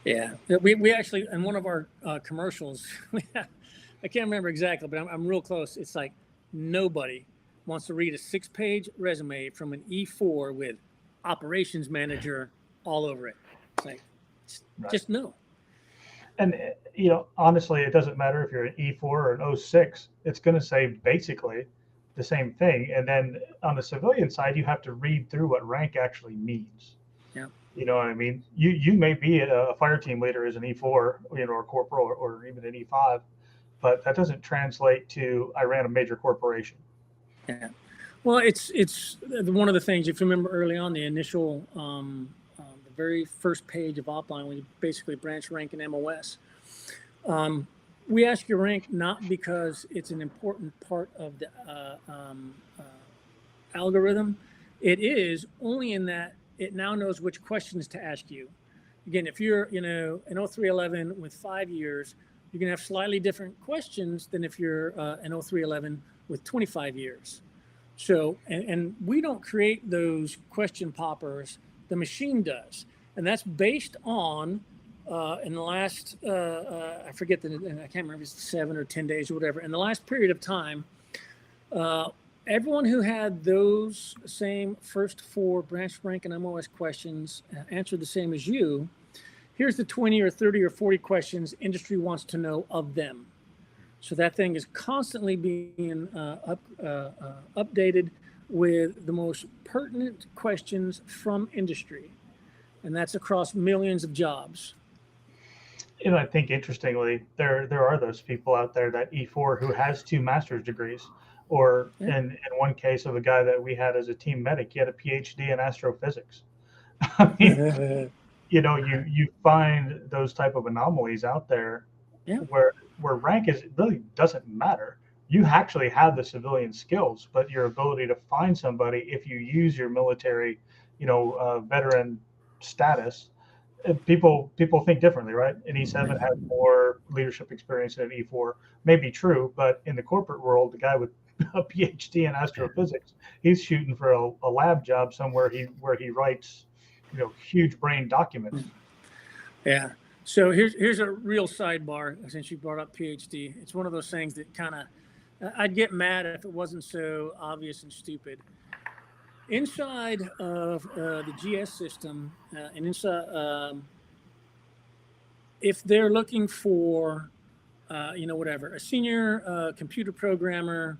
Yeah, we actually, in one of our commercials, I can't remember exactly, but I'm real close. It's like nobody wants to read a 6-page resume from an E4 with operations manager all over it. It's like, just no. And, honestly, it doesn't matter if you're an E4 or an 06. It's going to say basically the same thing. And then on the civilian side, you have to read through what rank actually means. Yeah. You know what I mean? You may be a fire team leader as an E4, or corporal, or even an E5, but that doesn't translate to I ran a major corporation. Yeah. Well, it's one of the things, if you remember early on, the initial, the very first page of Opline, when you basically branch rank in MOS, we ask your rank not because it's an important part of the algorithm. It is only in that it now knows which questions to ask you. Again, if you're, an 0311 with 5 years, you're going to have slightly different questions than if you're an 0311 with 25 years. So, and we don't create those question poppers, the machine does. And that's based on, in the last, I forget, I can't remember if it's 7 or 10 days or whatever, in the last period of time, everyone who had those same first 4 branch rank and MOS questions answered the same as you. Here's the 20 or 30 or 40 questions industry wants to know of them. So that thing is constantly being updated with the most pertinent questions from industry. And that's across millions of jobs. I think interestingly, there are those people out there, that E4 who has 2 master's degrees, or in one case of a guy that we had as a team medic, he had a PhD in astrophysics. I mean, you find those type of anomalies out there, where rank really doesn't matter. You actually have the civilian skills, but your ability to find somebody, if you use your military, veteran status, people think differently, right? An E7 has more leadership experience than an E4. May be true, but in the corporate world, the guy with a PhD in astrophysics, he's shooting for a lab job somewhere where he writes, huge brain documents. Yeah. So here's a real sidebar, since you brought up PhD. It's one of those things that kind of, I'd get mad if it wasn't so obvious and stupid. Inside of the GS system, and inside, if they're looking for, a senior computer programmer,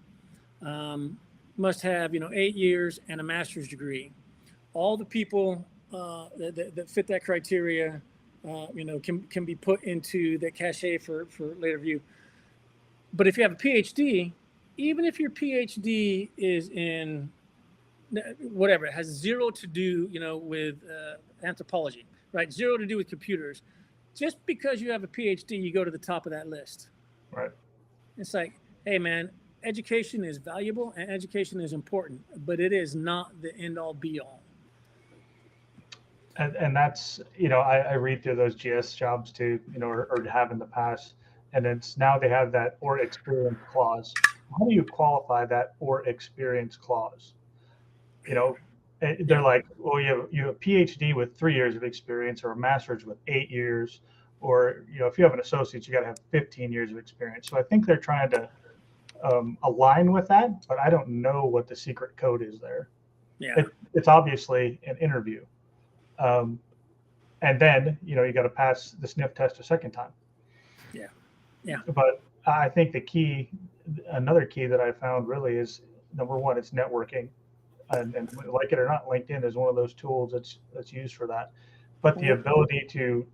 must have, 8 years and a master's degree. All the people that fit that criteria, can be put into the cache for later view. But if you have a PhD, even if your PhD is in whatever, it has zero to do, with anthropology, right? Zero to do with computers. Just because you have a PhD, you go to the top of that list. Right. It's like, hey, man, education is valuable and education is important, but it is not the end all be all. And that's, I read through those GS jobs too, or have in the past, and it's now they have that or experience clause. How do you qualify that or experience clause? They're like, well, you have a PhD with 3 years of experience, or a master's with 8 years, or if you have an associate's, you got to have 15 years of experience. So I think they're trying to align with that, but I don't know what the secret code is there. Yeah, it's obviously an interview, and then you got to pass the sniff test a second time. Yeah. But I think another key that I found really is, number one, it's networking. And like it or not, LinkedIn is one of those tools that's used for that. But the ability to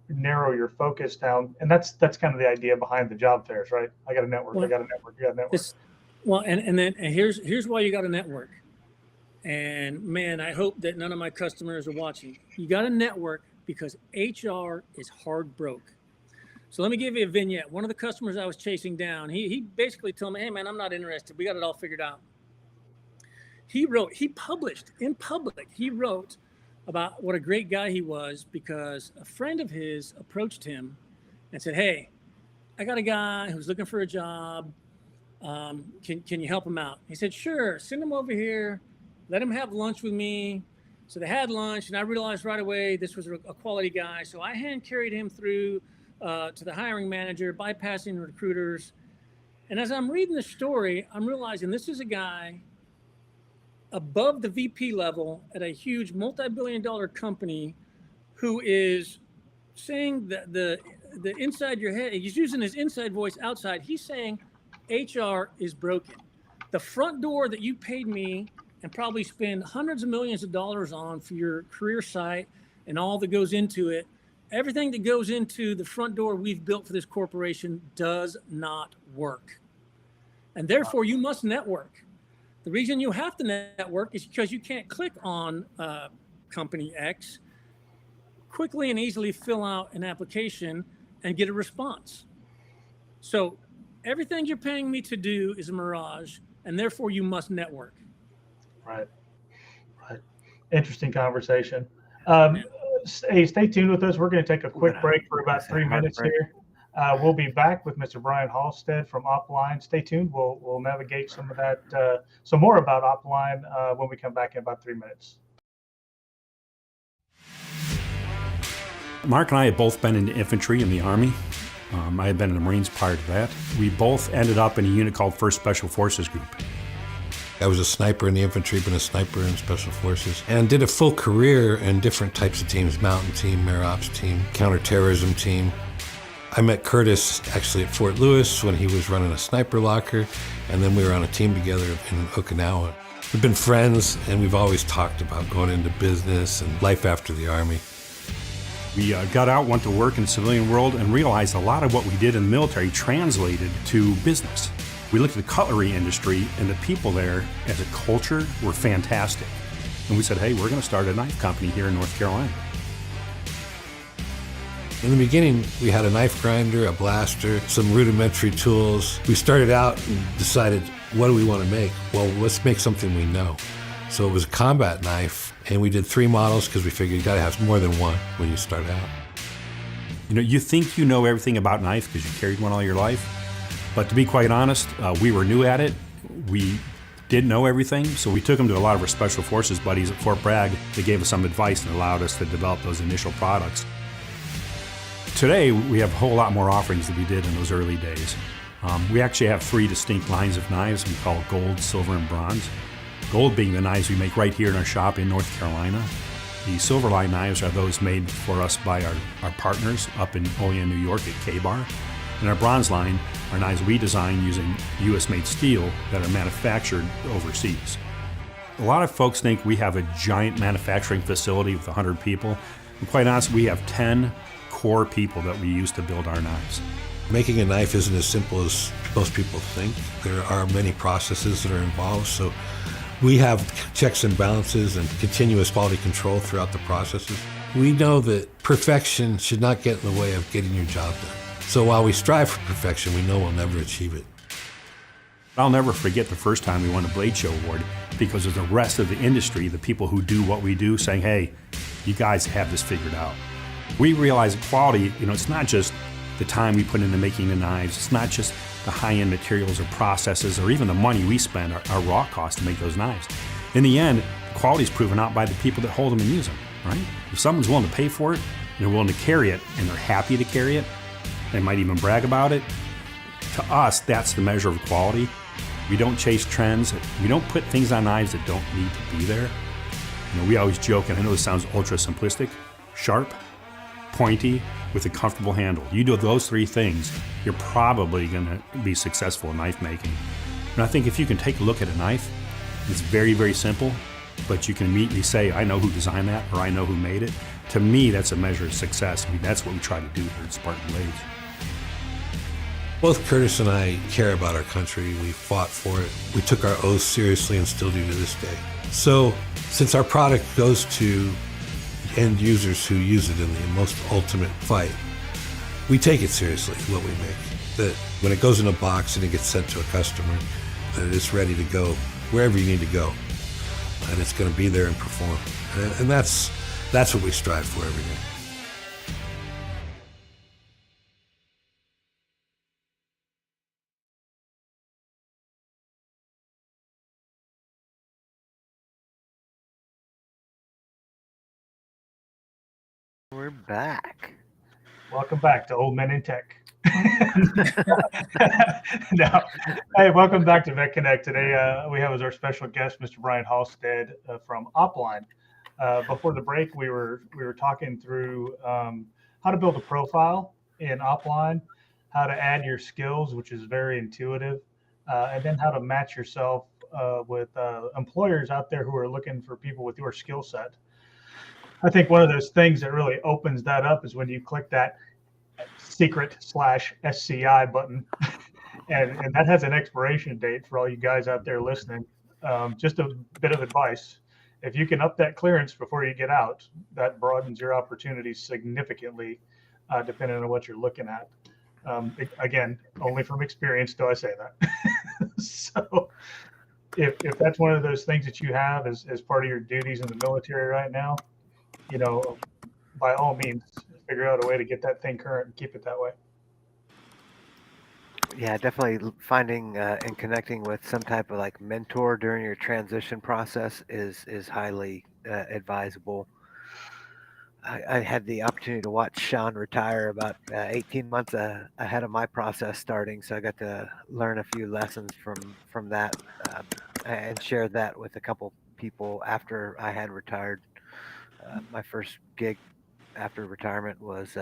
narrow your focus down, and that's kind of the idea behind the job fairs, right? I got a network. You got a network. And here's why you got a network. And man, I hope that none of my customers are watching. You got a network because HR is hard broke. So let me give you a vignette. One of the customers I was chasing down, he basically told me, hey man, I'm not interested. We got it all figured out. He published in public, he wrote about what a great guy he was because a friend of his approached him and said, hey, I got a guy who's looking for a job. Can you help him out? He said, sure, send him over here. Let him have lunch with me. So they had lunch, and I realized right away this was a quality guy. So I hand carried him through to the hiring manager, bypassing the recruiters. And as I'm reading the story, I'm realizing this is a guy above the VP level at a huge multi-billion-dollar company who is saying that the inside your head, he's using his inside voice outside. He's saying HR is broken. The front door that you paid me and probably spend hundreds of millions of dollars on for your career site and all that goes into it, everything that goes into the front door we've built for this corporation does not work. And therefore, you must network. The reason you have to network is because you can't click on company X, quickly and easily fill out an application and get a response. So everything you're paying me to do is a mirage, and therefore you must network. Right. Interesting conversation. Hey, stay tuned with us. We're going to take a quick break for about 3 minutes here. We'll be back with Mr. Brian Halstead from Opline. Stay tuned. We'll navigate some of that, some more about Opline when we come back in about 3 minutes. Mark and I have both been in the infantry in the Army. I had been in the Marines prior to that. We both ended up in a unit called 1st Special Forces Group. I was a sniper in the infantry, been a sniper in Special Forces, and did a full career in different types of teams, mountain team, air ops team, counterterrorism team. I met Curtis actually at Fort Lewis when he was running a sniper locker, and then we were on a team together in Okinawa. We've been friends, and we've always talked about going into business and life after the Army. We got out, went to work in the civilian world, and realized a lot of what we did in the military translated to business. We looked at the cutlery industry, and the people there, as a culture, were fantastic. And we said, hey, we're going to start a knife company here in North Carolina. In the beginning, we had a knife grinder, a blaster, some rudimentary tools. We started out and decided, what do we want to make? Well, let's make something we know. So it was a combat knife, and we did 3 models because we figured you got to have more than one when you start out. You know, you think you know everything about knife because you carried one all your life, but to be quite honest, we were new at it. We didn't know everything, so we took them to a lot of our Special Forces buddies at Fort Bragg. They gave us some advice and allowed us to develop those initial products. Today, we have a whole lot more offerings than we did in those early days. We actually have 3 distinct lines of knives we call gold, silver, and bronze. Gold being the knives we make right here in our shop in North Carolina. The silver line knives are those made for us by our partners up in Olean, New York at K-Bar. And our bronze line are knives we design using US-made steel that are manufactured overseas. A lot of folks think we have a giant manufacturing facility with 100 people. And quite honestly, we have 10 core people that we use to build our knives. Making a knife isn't as simple as most people think. There are many processes that are involved, so we have checks and balances and continuous quality control throughout the processes. We know that perfection should not get in the way of getting your job done. So while we strive for perfection, we know we'll never achieve it. I'll never forget the first time we won a Blade Show award because of the rest of the industry, the people who do what we do, saying, hey, you guys have this figured out. We realize quality, it's not just the time we put into making the knives. It's not just the high-end materials or processes or even the money we spend, our raw cost to make those knives. In the end, quality is proven out by the people that hold them and use them, right? If someone's willing to pay for it, and they're willing to carry it, and they're happy to carry it, they might even brag about it, to us, that's the measure of quality. We don't chase trends. We don't put things on knives that don't need to be there. We always joke, and I know this sounds ultra simplistic, sharp, pointy, with a comfortable handle. You do those 3 things, you're probably going to be successful in knife making. And I think if you can take a look at a knife, it's very, very simple, but you can immediately say, I know who designed that, or I know who made it. To me, that's a measure of success. That's what we try to do here at Spartan Blades. Both Curtis and I care about our country. We fought for it. We took our oath seriously and still do to this day. So since our product goes to end users who use it in the most ultimate fight, we take it seriously, what we make. That when it goes in a box and it gets sent to a customer, that it's ready to go wherever you need to go. And it's going to be there and perform. And that's what we strive for every day. We're back. Welcome back to Old Men in Tech. Now, hey, welcome back to Vet Connect. Today we have as our special guest Mr. Brian Halstead from Opline. Before the break, we were talking through how to build a profile in Opline, how to add your skills, which is very intuitive, and then how to match yourself with employers out there who are looking for people with your skill set. I think one of those things that really opens that up is when you click that secret/SCI button, and that has an expiration date for all you guys out there listening. Just a bit of advice. If you can up that clearance before you get out, that broadens your opportunities significantly, depending on what you're looking at. Again, only from experience do I say that. So if that's one of those things that you have as part of your duties in the military right now, by all means, figure out a way to get that thing current and keep it that way. Yeah, definitely finding and connecting with some type of like mentor during your transition process is highly advisable. I had the opportunity to watch Sean retire about 18 months ahead of my process starting, so I got to learn a few lessons from that, and share that with a couple people after I had retired. My first gig after retirement was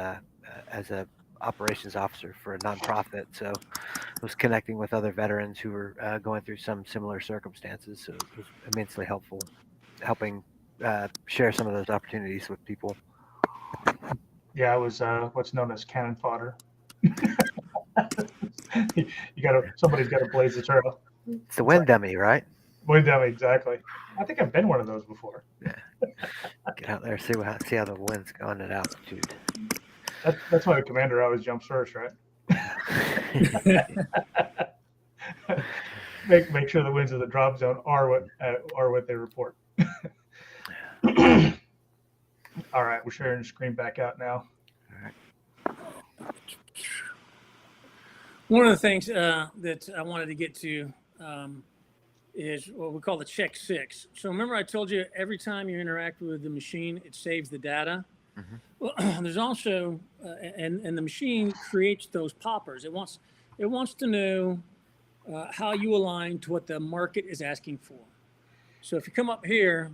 as a operations officer for a nonprofit, so I was connecting with other veterans who were going through some similar circumstances. So it was immensely helpful, helping share some of those opportunities with people. Yeah, I was what's known as cannon fodder. Somebody's got to blaze the trail. It's the wind dummy, right? Wind dummy, exactly. I think I've been one of those before. Yeah. Get out there, see how the wind's going at altitude. That's why the commander always jumps first, right? Make sure the winds of the drop zone are what they report. All right, we're sharing the screen back out now. All right. One of the things that I wanted to get to is what we call the check 6. So remember I told you every time you interact with the machine, it saves the data. Mm-hmm. Well, there's also, and the machine creates those poppers. It wants to know how you align to what the market is asking for. So if you come up here,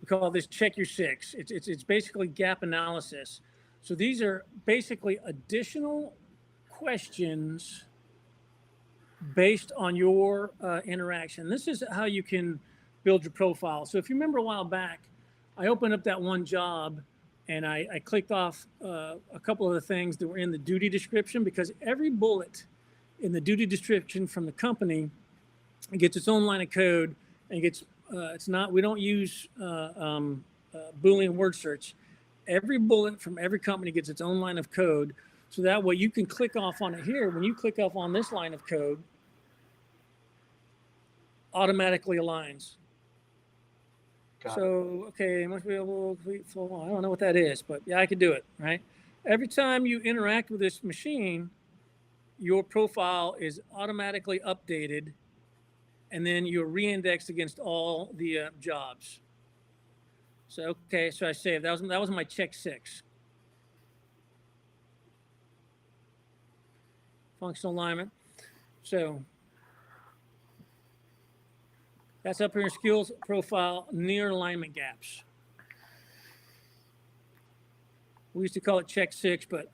we call this check your 6. It's basically gap analysis. So these are basically additional questions based on your interaction. This is how you can build your profile. So if you remember a while back, I opened up that one job and I clicked off a couple of the things that were in the duty description, because every bullet in the duty description from the company gets its own line of code and gets, we don't use Boolean word search. Every bullet from every company gets its own line of code. So that way you can click off on it here. When you click off on this line of code, automatically aligns. So, okay, must be able to, I don't know what that is, but yeah, I could do it, right? Every time you interact with this machine, your profile is automatically updated, and then you're re-indexed against all the jobs. So, okay, so I saved, that was my check 6. Functional alignment. So that's up here in skills profile, near alignment gaps. We used to call it check 6, but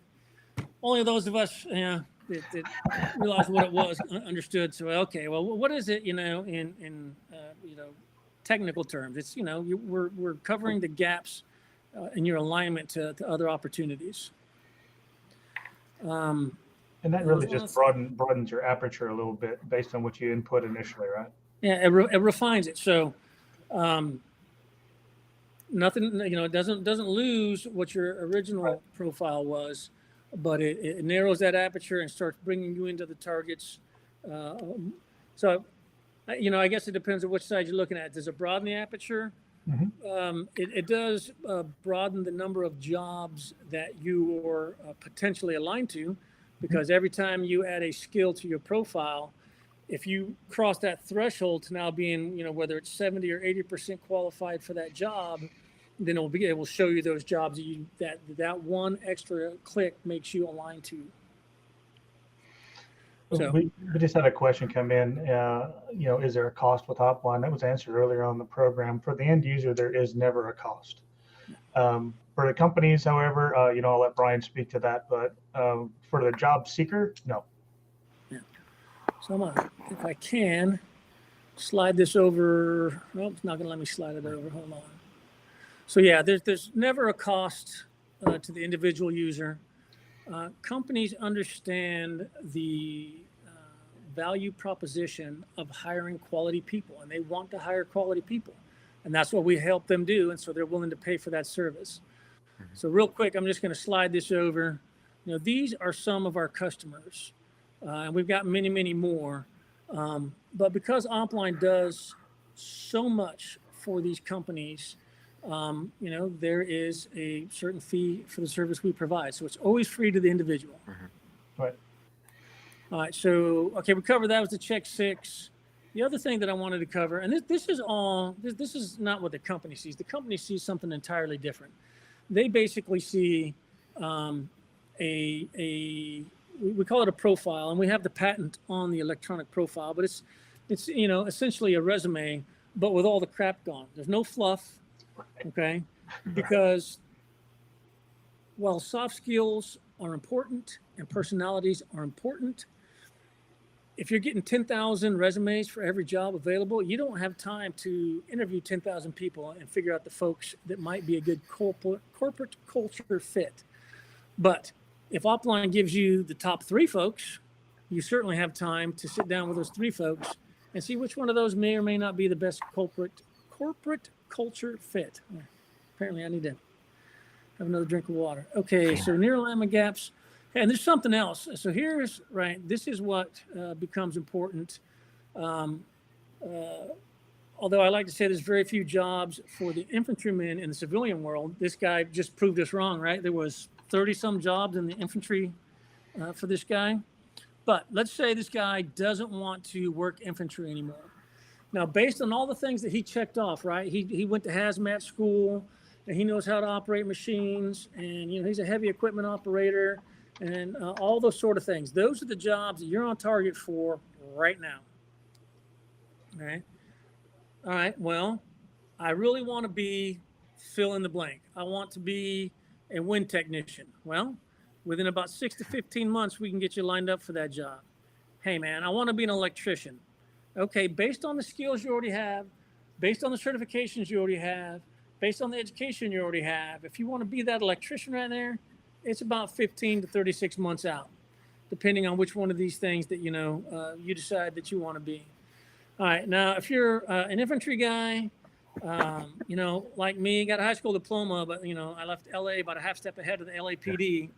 only those of us that realized what it was understood. So, okay, well, what is it, in technical terms? It's, we're covering the gaps in your alignment to other opportunities. And that really just broadens your aperture a little bit based on what you input initially, right? Yeah, it refines it. So nothing, it doesn't lose what your original profile was, but it narrows that aperture and starts bringing you into the targets. So, I guess it depends on which side you're looking at. Does it broaden the aperture? Mm-hmm. It does broaden the number of jobs that you are potentially aligned to, because every time you add a skill to your profile, if you cross that threshold to now being, whether it's 70 or 80% qualified for that job, then it will show you those jobs that one extra click makes you aligned to. So we just had a question come in. Is there a cost with Hotline? That was answered earlier on the program. For the end user, there is never a cost. For the companies, however, I'll let Brian speak to that. But for the job seeker, no. Yeah. So I'm gonna, if I can, slide this over. Nope, it's not gonna let me slide it over. Hold on. So yeah, there's never a cost to the individual user. Companies understand the value proposition of hiring quality people, and they want to hire quality people, and that's what we help them do, and so they're willing to pay for that service. So real quick, I'm just going to slide this over. These are some of our customers, and we've got many, many more. But because Opline does so much for these companies, there is a certain fee for the service we provide. So it's always free to the individual. Right. All right. So, okay, we covered that was the check 6. The other thing that I wanted to cover, and this is not what the company sees. The company sees something entirely different. They basically see we call it a profile, and we have the patent on the electronic profile, but it's essentially a resume, but with all the crap gone. There's no fluff, okay? Because while soft skills are important and personalities are important, if you're getting 10,000 resumes for every job available, you don't have time to interview 10,000 people and figure out the folks that might be a good corporate culture fit. But if Opline gives you the top 3 folks, you certainly have time to sit down with those 3 folks and see which one of those may or may not be the best corporate culture fit. Apparently, I need to have another drink of water. Okay, so near-alignment gaps. And there's something else. So this is what becomes important. Although I like to say there's very few jobs for the infantrymen in the civilian world. This guy just proved us wrong, right? There was 30-some jobs in the infantry for this guy. But let's say this guy doesn't want to work infantry anymore. Now, based on all the things that he checked off, right? He went to hazmat school, and he knows how to operate machines, and he's a heavy equipment operator, and all those sort of things. Those are the jobs that you're on target for right now. All right. Well, I really want to be fill in the blank. I want to be a wind technician. Well, within about 6 to 15 months, we can get you lined up for that job. Hey, man, I want to be an electrician. Okay, based on the skills you already have, based on the certifications you already have, based on the education you already have, if you want to be that electrician right there, it's about 15 to 36 months out, depending on which one of these things that you decide that you want to be. All right, now if you're an infantry guy, like me, got a high school diploma, but I left LA about a half step ahead of the LAPD.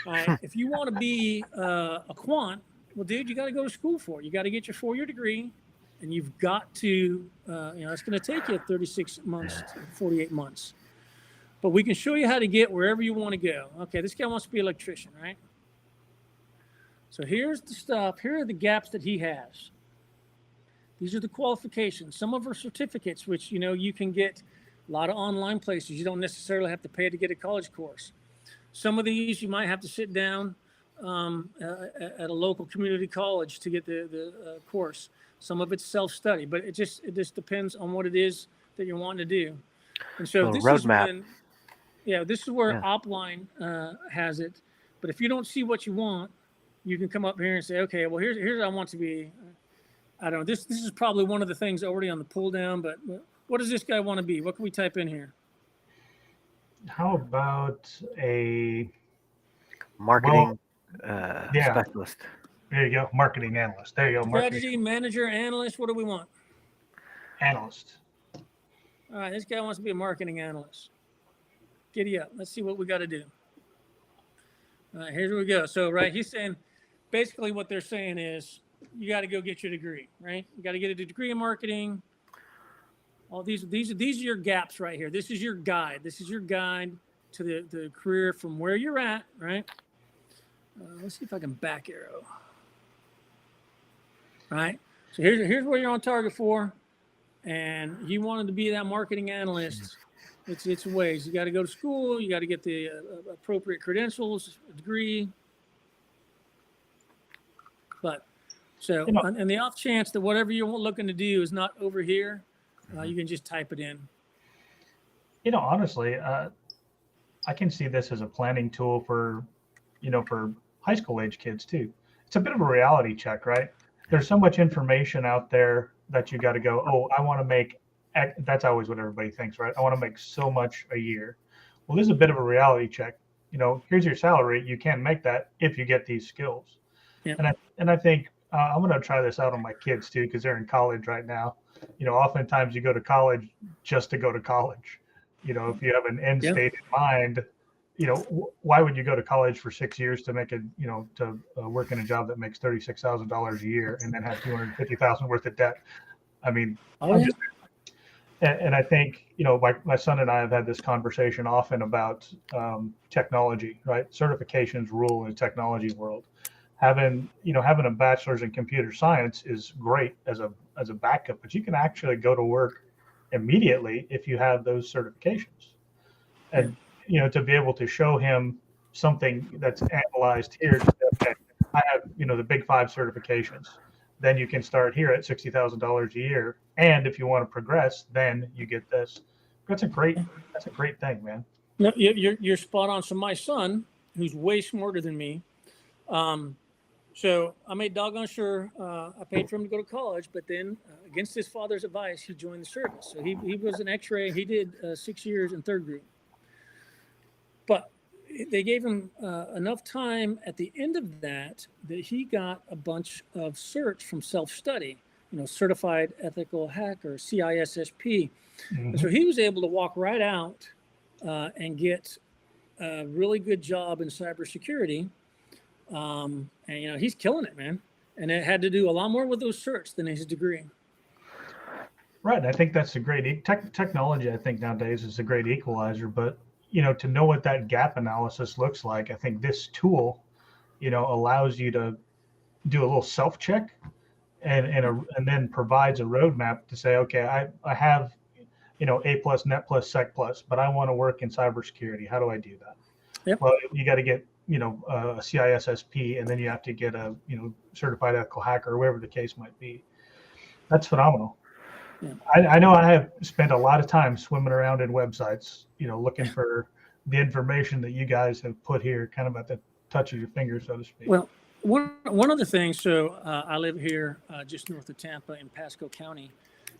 All right, if you want to be a quant, well, dude, you got to go to school for it. You got to get your 4-year degree, and you've got to, it's going to take you 36 months, 48 months. But we can show you how to get wherever you want to go. Okay, this guy wants to be an electrician, right? So here's the stuff. Here are the gaps that he has. These are the qualifications. Some of our certificates, which, you can get a lot of online places. You don't necessarily have to pay to get a college course. Some of these you might have to sit down at a local community college to get the course. Some of it's self-study, but it just depends on what it is that you're wanting to do. And so this roadmap. This is where Opline has it. But if you don't see what you want, you can come up here and say, okay, well, here's what I want to be. I don't know. This is probably one of the things already on the pull down, but what does this guy want to be? What can we type in here? How about a marketing specialist? There you go. Marketing analyst. There you go. Strategy manager, analyst. What do we want? Analyst. All right. This guy wants to be a marketing analyst. Giddy up. Let's see what we got to do. All right, here we go. So, he's saying basically what they're saying is you got to go get your degree, right? You got to get a degree in marketing. All these are your gaps right here. This is your guide. This is your guide to the career from where you're at, right? Let's see if I can back arrow. All right. So here's where you're on target for, and you wanted to be that marketing analyst. It's ways. You got to go to school. You got to get the appropriate credentials, a degree. But and the off chance that whatever you're looking to do is not over here, you can just type it in. Honestly, I can see this as a planning tool for, for high school age kids too. It's a bit of a reality check, right? There's so much information out there that you got to go, oh, I want to make, that's always what everybody thinks, right? I want to make so much a year. Well, this is a bit of a reality check. Here's your salary. You can't make that if you get these skills. Yeah. And I think I'm going to try this out on my kids too, because they're in college right now. Oftentimes you go to college just to go to college. If you have an end state in mind, why would you go to college for 6 years to make to work in a job that makes $36,000 a year and then have $250,000 worth of debt? I mean, and I think, my son and I have had this conversation often about technology, right? Certifications rule in the technology world. Having a bachelor's in computer science is great as a backup, but you can actually go to work immediately if you have those certifications. And, to be able to show him something that's analyzed here, okay, I have, the big 5 certifications. Then you can start here at $60,000 a year. And if you want to progress, then you get this. That's a great thing, man. No, you're spot on. So my son, who's way smarter than me, so I made doggone sure I paid for him to go to college, but then against his father's advice, he joined the service. So he was an X-ray. He did 6 years in 3rd group. But they gave him enough time at the end of that he got a bunch of certs from self-study, certified ethical hacker, CISSP. Mm-hmm. And so he was able to walk right out and get a really good job in cybersecurity. And, he's killing it, man. And it had to do a lot more with those certs than his degree. Right. I think that's a great technology. I think nowadays is a great equalizer, but to know what that gap analysis looks like, I think this tool, allows you to do a little self-check and then provides a roadmap to say, okay, I have, A+, Net+, Sec+, but I want to work in cybersecurity. How do I do that? Yep. Well, you got to get, a CISSP, and then you have to get a, certified ethical hacker, or whatever the case might be. That's phenomenal. Yeah. I know I have spent a lot of time swimming around in websites, looking for the information that you guys have put here, kind of at the touch of your finger, so to speak. Well, one other thing. So I live here just north of Tampa in Pasco County,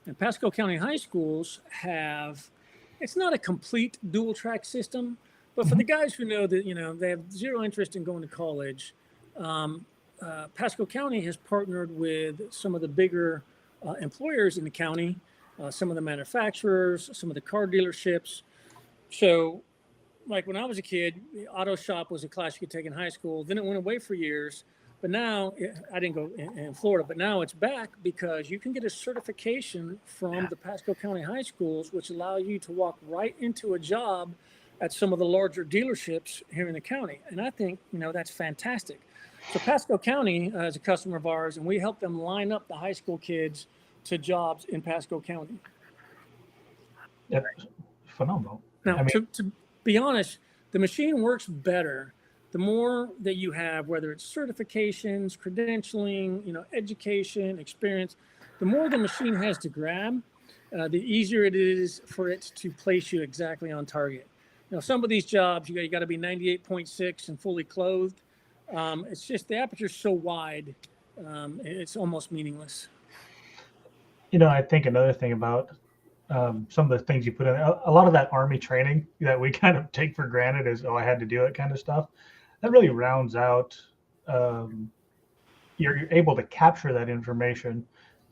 and Pasco County high schools it's not a complete dual track system, but for the guys who know that, they have zero interest in going to college, Pasco County has partnered with some of the bigger employers in the county, some of the manufacturers, some of the car dealerships. So like when I was a kid, the auto shop was a class you could take in high school. Then it went away for years. But now, I didn't go in Florida, but now it's back because you can get a certification from the Pasco County high schools, which allow you to walk right into a job at some of the larger dealerships here in the county. And I think, that's fantastic. So Pasco County is a customer of ours, and we help them line up the high school kids to jobs in Pasco County. That's phenomenal. Now, to be honest, the machine works better the more that you have, whether it's certifications, credentialing, education, experience. The more the machine has to grab, the easier it is for it to place you exactly on target. Some of these jobs, you got to be 98.6 and fully clothed. It's just the aperture's so wide, it's almost meaningless. I think another thing about some of the things you put in, a lot of that Army training that we kind of take for granted is, I had to do it kind of stuff. That really rounds out, you're able to capture that information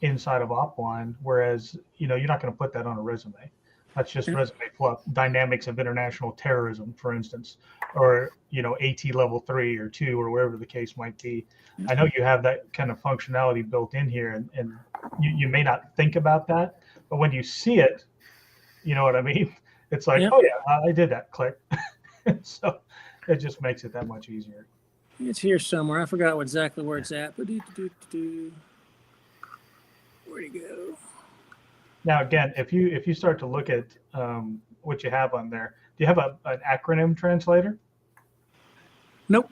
inside of Opline, whereas, you're not going to put that on a resume. That's just resume fluff. Dynamics of international terrorism, for instance, or, AT level 3 or 2 or wherever the case might be. I know you have that kind of functionality built in here, and you may not think about that, but when you see it, you know what I mean? It's like, oh yeah, I did that, click. So it just makes it that much easier. It's here somewhere. I forgot exactly where it's at. Where'd it go? Now, again, if you start to look at what you have on there, do you have an acronym translator? Nope.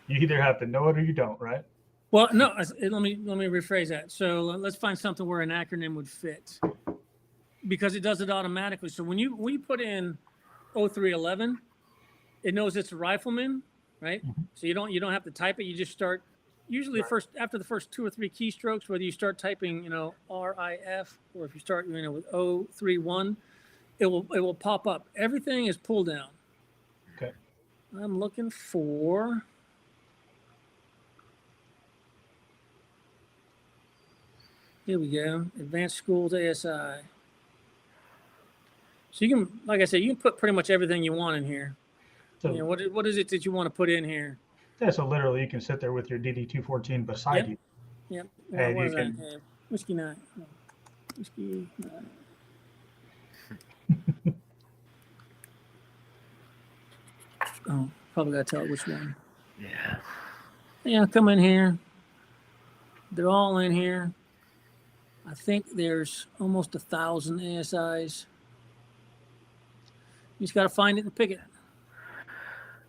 You either have to know it or you don't, right? Well, no. Let me rephrase that. So let's find something where an acronym would fit. because it does it automatically. So when you put in 0311, it knows it's a rifleman, right? So you don't have to type it. You just start. Usually, after the first 2 or 3 keystrokes, whether you start typing, RIF, or if you start, with 031, it will pop up. Everything is pulled down. Okay. I'm looking for. Here we go. Advanced Schools ASI. So you can, like I said, you can put pretty much everything you want in here. So What is it that you want to put in here? yeah, so literally you can sit there with your DD-214 beside you. Yep. And What you is can. that? Whiskey 9. No. Whiskey 9. Oh, probably got to tell it which one. Yeah. Yeah, come in here. They're all in here. I think there's almost 1,000 ASIs. You just got to find it and pick it.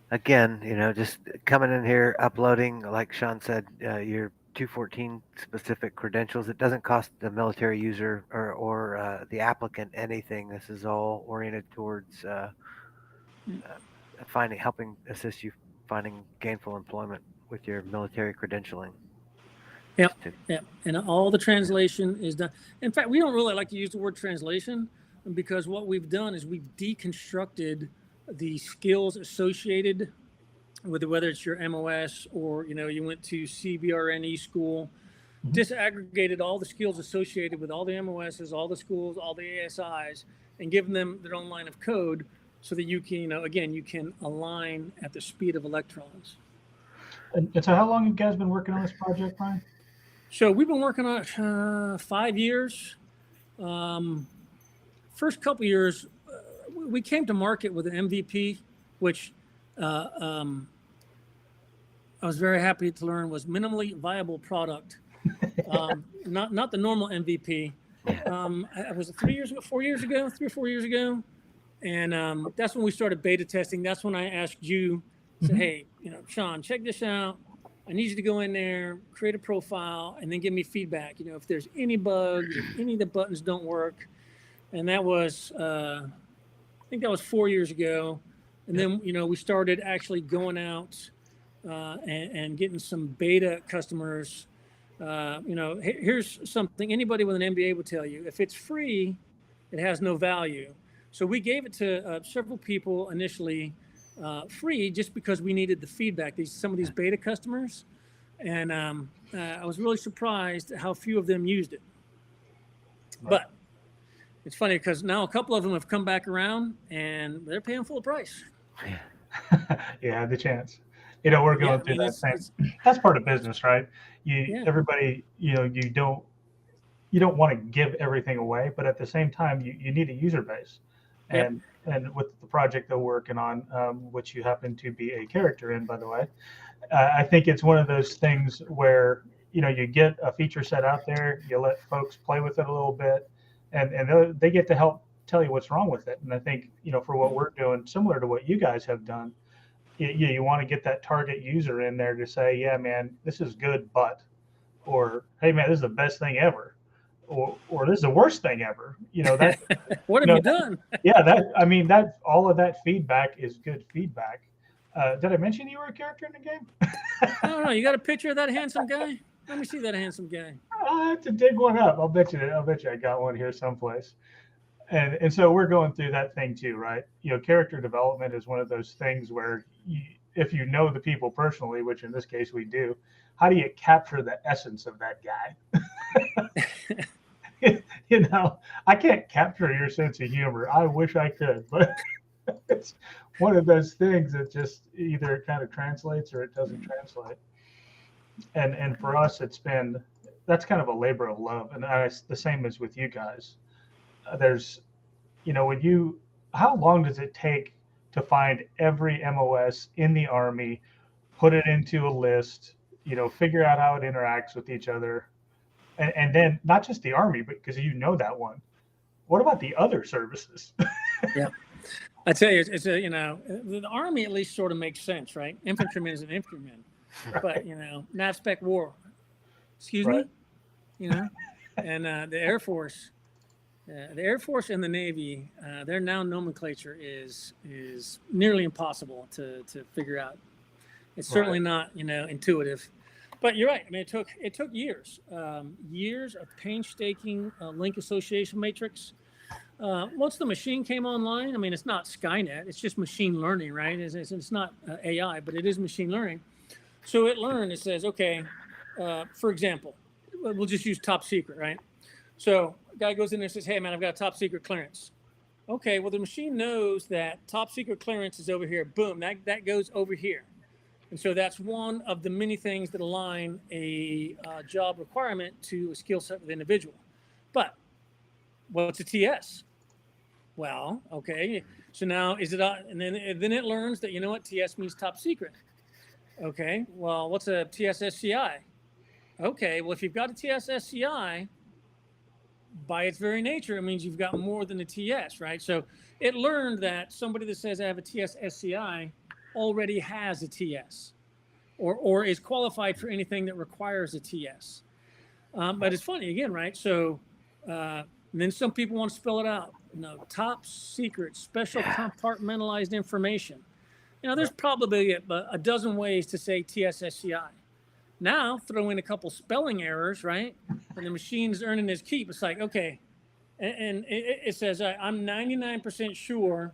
Again, just coming in here, uploading, like Sean said, your 214 specific credentials. It doesn't cost the military user or the applicant anything. This is all oriented towards helping assist you finding gainful employment with your military credentialing. Yep. And all the translation is done. In fact, we don't really like to use the word translation because what we've done is we've deconstructed the skills associated with whether it's your MOS or, you went to CBRNE school, disaggregated all the skills associated with all the MOSs, all the schools, all the ASIs, and given them their own line of code so that you can, again, you can align at the speed of electrons. And so how long have you guys been working on this project, Brian? So we've been working on it 5 years. First couple years, we came to market with an MVP, which I was very happy to learn was minimally viable product, not the normal MVP. I was 3 or 4 years ago, and that's when we started beta testing. That's when I asked you, say, hey, Sean, check this out. I need you to go in there, create a profile, and then give me feedback. If there's any bugs, if any of the buttons don't work. And that was, I think that was 4 years ago. And then, we started actually going out and getting some beta customers. Here's something anybody with an MBA would tell you. If it's free, it has no value. So we gave it to several people initially free just because we needed the feedback, some of these beta customers. And I was really surprised at how few of them used it. Right. But it's funny because now a couple of them have come back around and they're paying full price. Yeah, the chance. We're going through that same. That's part of business, right? Everybody, you don't want to give everything away, but at the same time, you need a user base. And with the project they're working on, which you happen to be a character in, by the way, I think it's one of those things where you get a feature set out there, you let folks play with it a little bit, and they get to help tell you what's wrong with it. And I think for what we're doing, similar to what you guys have done, you want to get that target user in there to say, yeah, man, this is good, or hey, man, this is the best thing ever. Or this is the worst thing ever. That. What have you done? That all of that feedback is good feedback. Did I mention you were a character in the game? I don't know. You got a picture of that handsome guy? Let me see that handsome guy. I have to dig one up. I'll bet you I got one here someplace. And so we're going through that thing too, right? Character development is one of those things where if you know the people personally, which in this case we do, how do you capture the essence of that guy? I can't capture your sense of humor. I wish I could, but it's one of those things that just either it kind of translates or it doesn't translate. And for us, that's kind of a labor of love. And the same as with you guys. There's, how long does it take to find every MOS in the Army, put it into a list, figure out how it interacts with each other? And then not just the Army, but because that one. What about the other services? Yeah, I tell you, it's the Army at least sort of makes sense, right? Infantryman is an infantryman, right. But NAVSPEC war, excuse me, and the Air Force, The Air Force and the Navy, their now nomenclature is nearly impossible to figure out. It's certainly not, intuitive. But you're right. I mean, it took years, years of painstaking link association matrix. Once the machine came online, I mean, it's not Skynet. It's just machine learning, right? It's not AI, but it is machine learning. So it learned. It says, okay, for example, we'll just use top secret, right? So a guy goes in there and says, hey, man, I've got a top secret clearance. Okay, well, the machine knows that top secret clearance is over here. Boom, that goes over here. And so that's one of the many things that align a job requirement to a skill set of the individual. But what's a TS? Well, okay, so now is it, and then it learns that, TS means top secret. Okay, well, what's a TS-SCI? Okay, well, if you've got a TS-SCI, by its very nature, it means you've got more than a TS, right? So it learned that somebody that says I have a TS-SCI already has a TS or is qualified for anything that requires a TS. But it's funny again, right? So then some people want to spell it out. Top secret, special compartmentalized information. There's probably a dozen ways to say TS-SCI. Now throw in a couple spelling errors, right? And the machine's earning his keep. It's like, okay. And it says, I'm 99% sure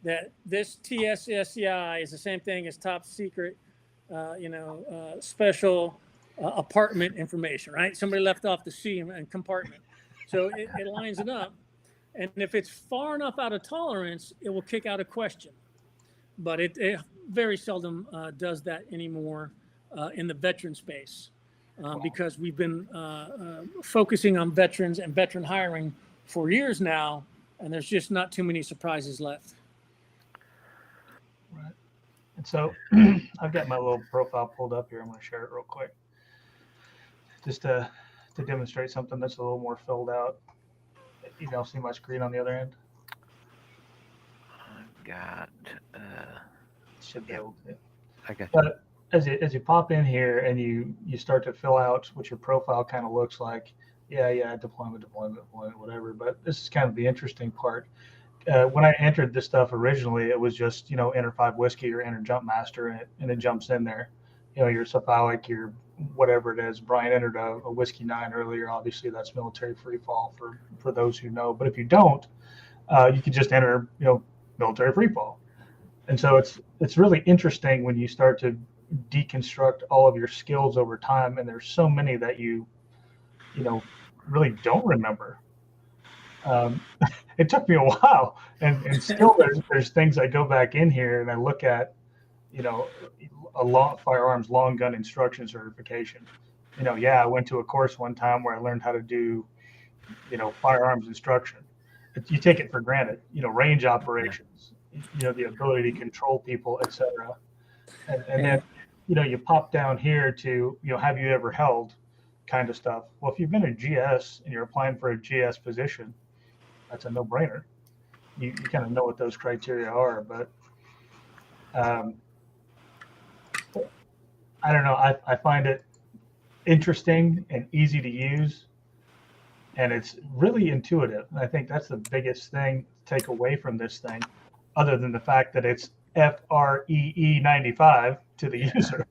that this TS-SCI is the same thing as top secret, special apartment information, right? Somebody left off the C and compartment. So it lines it up. And if it's far enough out of tolerance, it will kick out a question. But it very seldom does that anymore in the veteran space because we've been focusing on veterans and veteran hiring for years now, and there's just not too many surprises left. Right. And so I've got my little profile pulled up here. I'm going to share it real quick just to demonstrate something that's a little more filled out. You don't see my screen on the other end? I've got should be able to. Okay. But as you pop in here and you start to fill out what your profile kind of looks like, deployment, whatever. But this is kind of the interesting part. When I entered this stuff originally, it was just enter 5 whiskey or enter jump master, and it jumps in there. Your cephalic, your whatever it is. Brian entered a whiskey 9 earlier. Obviously, that's military free fall for those who know. But if you don't, you can just enter military free fall. And so it's really interesting when you start to deconstruct all of your skills over time, and there's so many that you really don't remember. It took me a while, and still there's things I go back in here and I look at, a firearms long gun instruction certification. I went to a course one time where I learned how to do, firearms instruction. You take it for granted, range operations, the ability to control people, etc. And then, you pop down here to, have you ever held kind of stuff. Well, if you've been a GS and you're applying for a GS position, that's a no-brainer. You kind of know what those criteria are, but I don't know. I find it interesting and easy to use, and it's really intuitive. And I think that's the biggest thing to take away from this thing, other than the fact that it's FREE 95 to the user.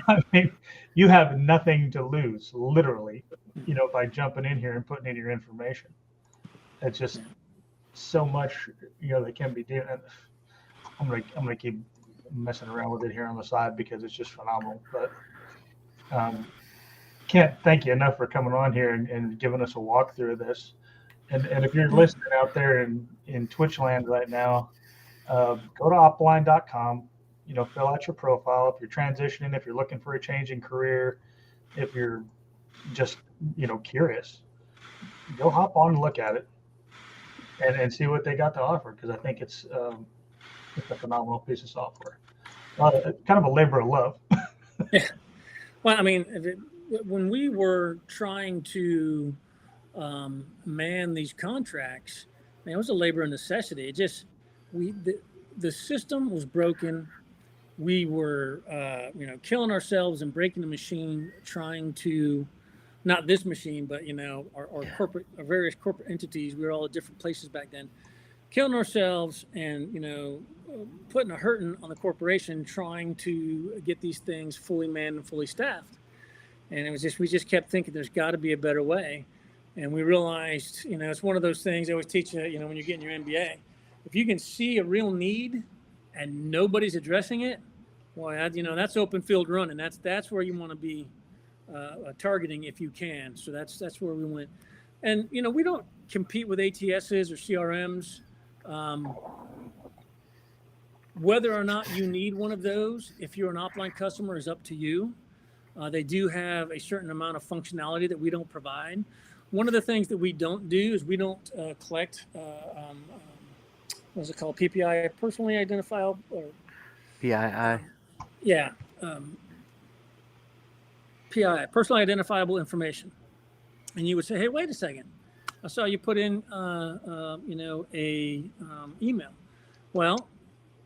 I mean, you have nothing to lose, literally, by jumping in here and putting in your information. It's just so much, that can be done. I'm gonna keep messing around with it here on the side because it's just phenomenal. But can't thank you enough for coming on here and giving us a walkthrough of this. And if you're listening out there in Twitch land right now, go to opline.com. Fill out your profile. If you're transitioning, if you're looking for a change in career, if you're just curious, go hop on and look at it and see what they got to offer, because I think it's a phenomenal piece of software. Kind of a labor of love. Yeah. Well, I mean, when we were trying to man these contracts, it was a labor of necessity. It just the system was broken. We were killing ourselves and breaking the machine trying to not this machine, but our corporate, our various corporate entities. We were all at different places back then, killing ourselves and putting a hurting on the corporation trying to get these things fully manned and fully staffed. And it was just, we just kept thinking there's got to be a better way. And we realized, it's one of those things I always teach you, when you're getting your MBA. If you can see a real need and nobody's addressing it, well, that's open field running. That's where you want to be targeting if you can. So that's where we went. And, we don't compete with ATSs or CRMs. Whether or not you need one of those, if you're an offline customer, is up to you. They do have a certain amount of functionality that we don't provide. One of the things that we don't do is we don't collect, what's it called, PPI, personally identifiable, or PII. Yeah, PII, personally identifiable information. And you would say, hey, wait a second. I saw you put in, email. Well,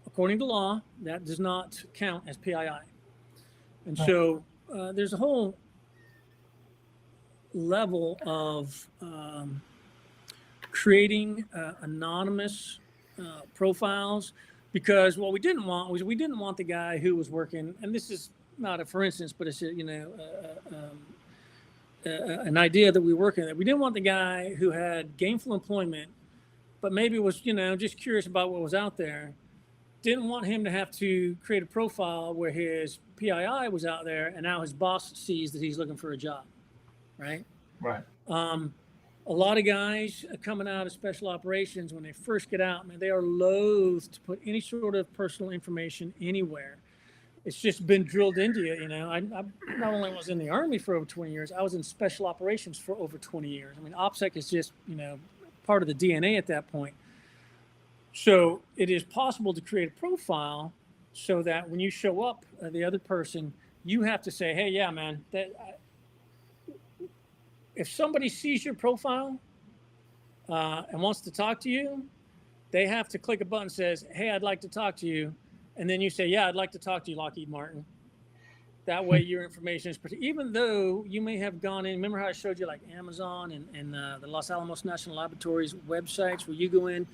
according to law, that does not count as PII. And so there's a whole level of creating anonymous profiles, because what we didn't want was, we didn't want the guy who was working, and this is not a for instance, but it's an idea that we work in, that we didn't want the guy who had gainful employment, but maybe was, just curious about what was out there. Didn't want him to have to create a profile where his PII was out there and now his boss sees that he's looking for a job, right? Right. A lot of guys coming out of special operations, when they first get out, man, they are loath to put any sort of personal information anywhere. It's just been drilled into you. I not only was in the Army for over 20 years, I was in special operations for over 20 years. I mean, OPSEC is just, part of the DNA at that point. So it is possible to create a profile so that when you show up, the other person, you have to say, hey, yeah, man, if somebody sees your profile and wants to talk to you, they have to click a button that says, hey, I'd like to talk to you. And then you say, yeah, I'd like to talk to you, Lockheed Martin. That way your information is protected. Even though you may have gone in, remember how I showed you like Amazon and the Los Alamos National Laboratories websites where you go in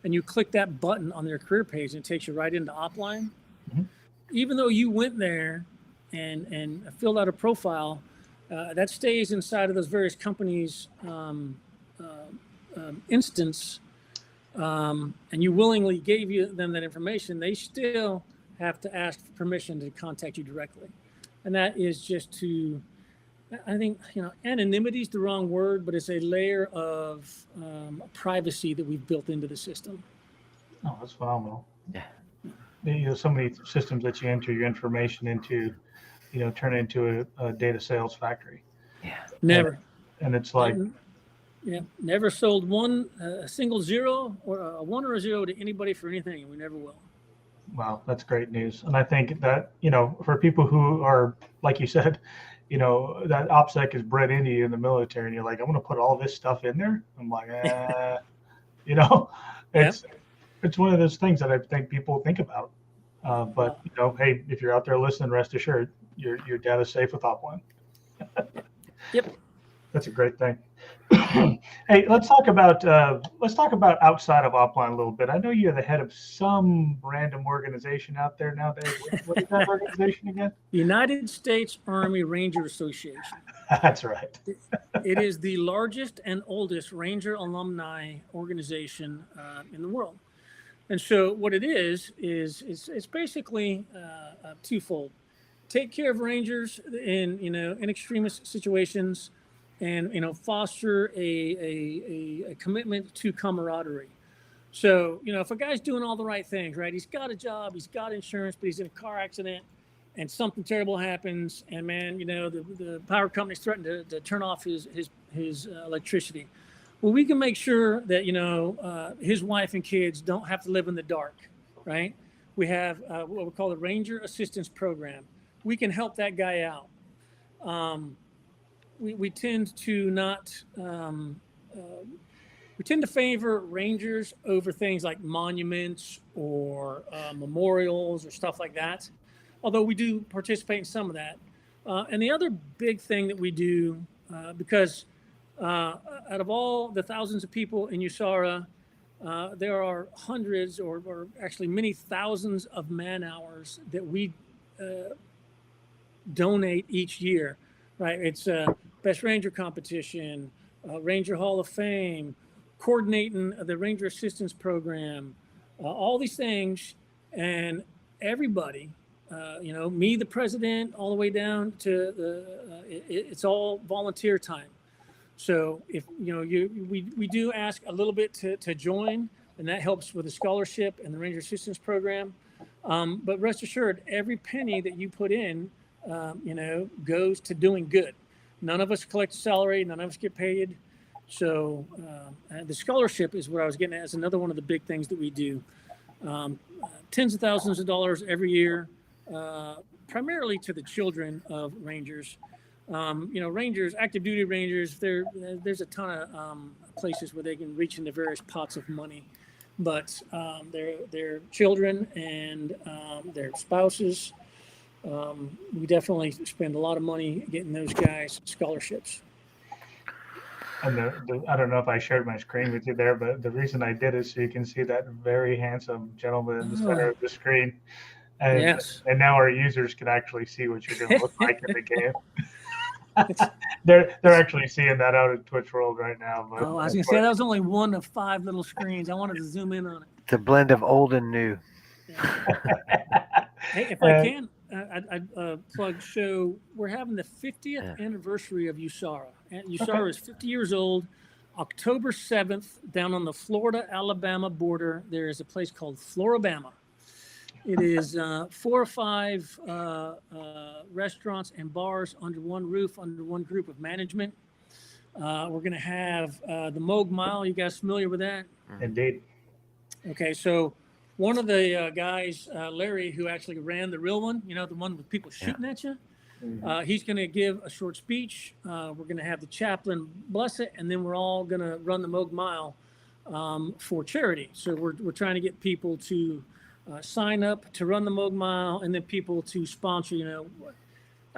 and you click that button on their career page and it takes you right into Opline? Mm-hmm. Even though you went there and filled out a profile, that stays inside of those various companies' instance, and you willingly gave them that information, they still have to ask for permission to contact you directly. And that is just to, I think, anonymity is the wrong word, but it's a layer of privacy that we've built into the system. Oh, that's phenomenal. Yeah. So many systems that you enter your information into, turn into a data sales factory. Yeah. Never. And it's like, never sold a single zero or a one or a zero to anybody for anything, and we never will. Wow, that's great news. And I think that, for people who are, like you said, that OPSEC is bred into you in the military, and you're like, I'm going to put all this stuff in there. I'm like, it's one of those things that I think people think about. But hey, if you're out there listening, rest assured, your data's safe with Opline. Yep. That's a great thing. Hey, let's talk about outside of Opline a little bit. I know you're the head of some random organization out there nowadays. What is that organization again? The United States Army Ranger Association. That's right. It is the largest and oldest Ranger alumni organization in the world. And so what it is it's basically twofold. Take care of Rangers in extremist situations, and foster a commitment to camaraderie. So if a guy's doing all the right things, right, he's got a job, he's got insurance, but he's in a car accident and something terrible happens, and man, the power company's threatened to turn off his electricity. Well, we can make sure that his wife and kids don't have to live in the dark, right? We have what we call the Ranger Assistance Program. We can help that guy out. We tend to not. We tend to favor Rangers over things like monuments or memorials or stuff like that. Although we do participate in some of that. And the other big thing that we do because out of all the thousands of people in USARA, there are hundreds or actually many thousands of man hours that we donate each year, right? It's Best Ranger competition, Ranger Hall of Fame, coordinating the Ranger Assistance Program, all these things. And everybody, me, the president, all the way down to it's all volunteer time. So if we do ask a little bit to join, and that helps with the scholarship and the Ranger Assistance Program. But rest assured, every penny that you put in, goes to doing good. None of us collect a salary. None of us get paid. So the scholarship is what I was getting at. Is another one of the big things that we do. Tens of thousands of dollars every year, primarily to the children of Rangers. Rangers, active duty Rangers, there's a ton of places where they can reach into various pots of money, but their children and their spouses, we definitely spend a lot of money getting those guys scholarships. And I don't know if I shared my screen with you there, but the reason I did is so you can see that very handsome gentleman in the center of the screen. And, yes. And now our users can actually see what you're going to look like in the game. They're actually seeing that out in Twitch World right now. But I was going to say that was only one of 5 little screens. I wanted to zoom in on it. It's a blend of old and new. Hey, if I can, I'd plug show. We're having the 50th anniversary of USARA. USARA is 50 years old. October 7th, down on the Florida-Alabama border, there is a place called Florabama. It is 4 or 5 restaurants and bars under one roof, under one group of management. We're going to have the Moog Mile. You guys familiar with that? Indeed. Okay, so one of the guys, Larry, who actually ran the real one, the one with people shooting at you, he's going to give a short speech. We're going to have the chaplain bless it, and then we're all going to run the Moog Mile for charity. So we're trying to get people to sign up to run the Moog Mile, and then people to sponsor.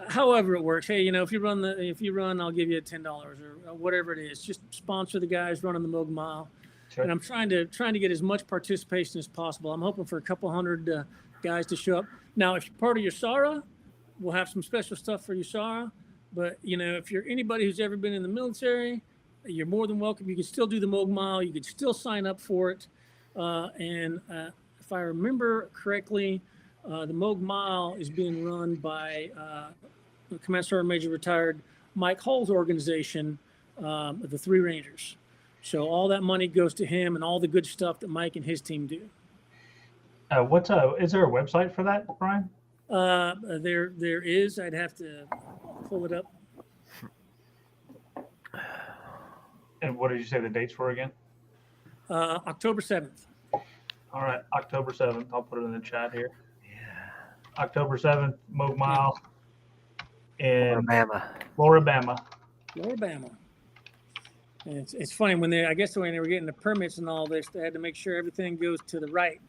However it works. Hey, if you run, I'll give you $10 or whatever it is. Just sponsor the guys running the Moog Mile. Sure. And I'm trying to get as much participation as possible. I'm hoping for a couple hundred guys to show up. Now, if you're part of USARA, we'll have some special stuff for USARA. But if you're anybody who's ever been in the military, you're more than welcome. You can still do the Moog Mile. You can still sign up for it. And if I remember correctly, the Moog Mile is being run by Command Sergeant Major retired Mike Hall's organization, the Three Rangers. So all that money goes to him and all the good stuff that Mike and his team do. Is there a website for that, Brian? There is. I'd have to pull it up. And what did you say the dates were again? October 7th. All right, October 7th. I'll put it in the chat here. Yeah. October 7th, Moog Mile in Florabama. And it's funny when they were getting the permits and all this, they had to make sure everything goes to the right,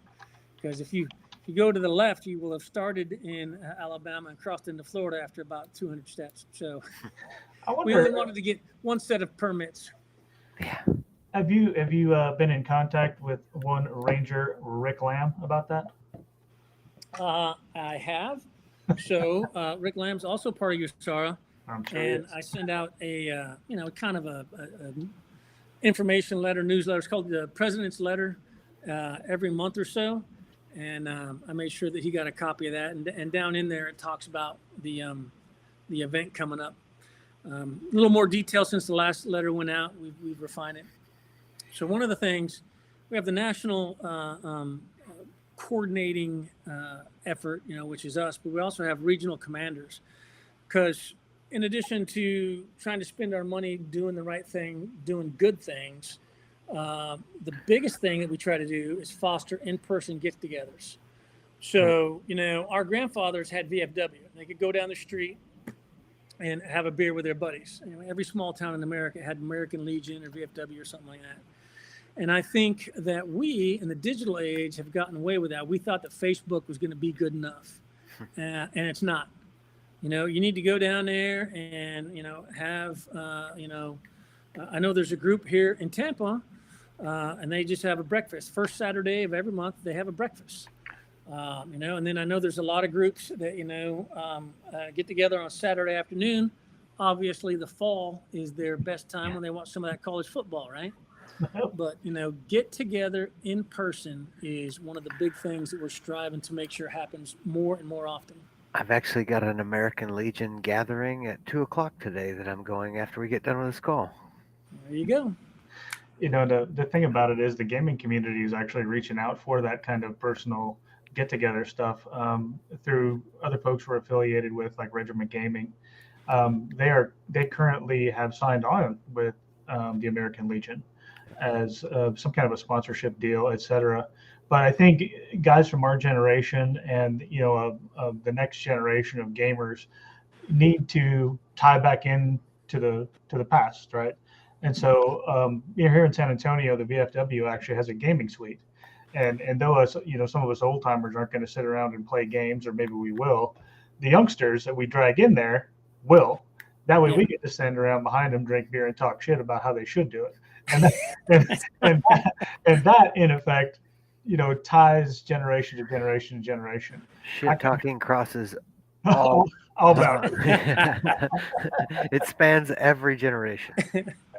because if you go to the left, you will have started in Alabama and crossed into Florida after about 200 steps. So we only wanted to get one set of permits. Yeah. Have you been in contact with one Ranger, Rick Lamb, about that? I have. So Rick Lamb's also part of USARA. And I send out a kind of a information letter, newsletter. It's called the President's Letter every month or so. And I made sure that he got a copy of that. And down in there, it talks about the event coming up. A little more detail since the last letter went out. We've refined it. So one of the things, we have the national coordinating effort, which is us, but we also have regional commanders, because in addition to trying to spend our money doing the right thing, doing good things, the biggest thing that we try to do is foster in-person get-togethers. So, our grandfathers had VFW. They could go down the street and have a beer with their buddies. Every small town in America had American Legion or VFW or something like that. And I think that we, in the digital age, have gotten away with that. We thought that Facebook was going to be good enough, and it's not. You need to go down there and, have, I know there's a group here in Tampa, and they just have a breakfast. First Saturday of every month, they have a breakfast. And then I know there's a lot of groups that, get together on Saturday afternoon. Obviously, the fall is their best time when they watch some of that college football, right? But, get together in person is one of the big things that we're striving to make sure happens more and more often. I've actually got an American Legion gathering at 2:00 today that I'm going after we get done with this call. There you go. The thing about it is the gaming community is actually reaching out for that kind of personal get-together stuff through other folks we're affiliated with, like Regiment Gaming. They currently have signed on with the American Legion as some kind of a sponsorship deal, et cetera. But I think guys from our generation and the next generation of gamers need to tie back in to the past, right? And so here in San Antonio, the VFW actually has a gaming suite. And though us, some of us old timers aren't going to sit around and play games, or maybe we will, the youngsters that we drag in there will. That way we get to stand around behind them, drink beer, and talk shit about how they should do it. And that in effect, ties generation to generation to generation. Shit talking crosses all about it spans every generation.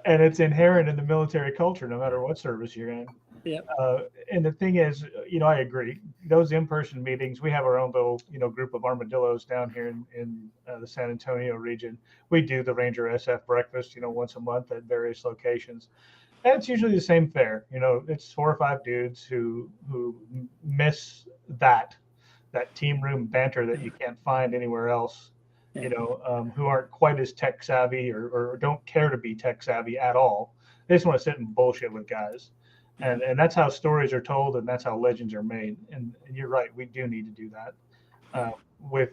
And it's inherent in the military culture, no matter what service you're in. Yeah. And the thing is, I agree. Those in-person meetings, we have our own little, group of armadillos down here in the San Antonio region. We do the Ranger SF breakfast, once a month at various locations. And it's usually the same fare. It's 4 or 5 dudes who miss that team room banter that you can't find anywhere else. Who aren't quite as tech savvy or don't care to be tech savvy at all. They just want to sit and bullshit with guys. And that's how stories are told, and that's how legends are made. And you're right, we do need to do that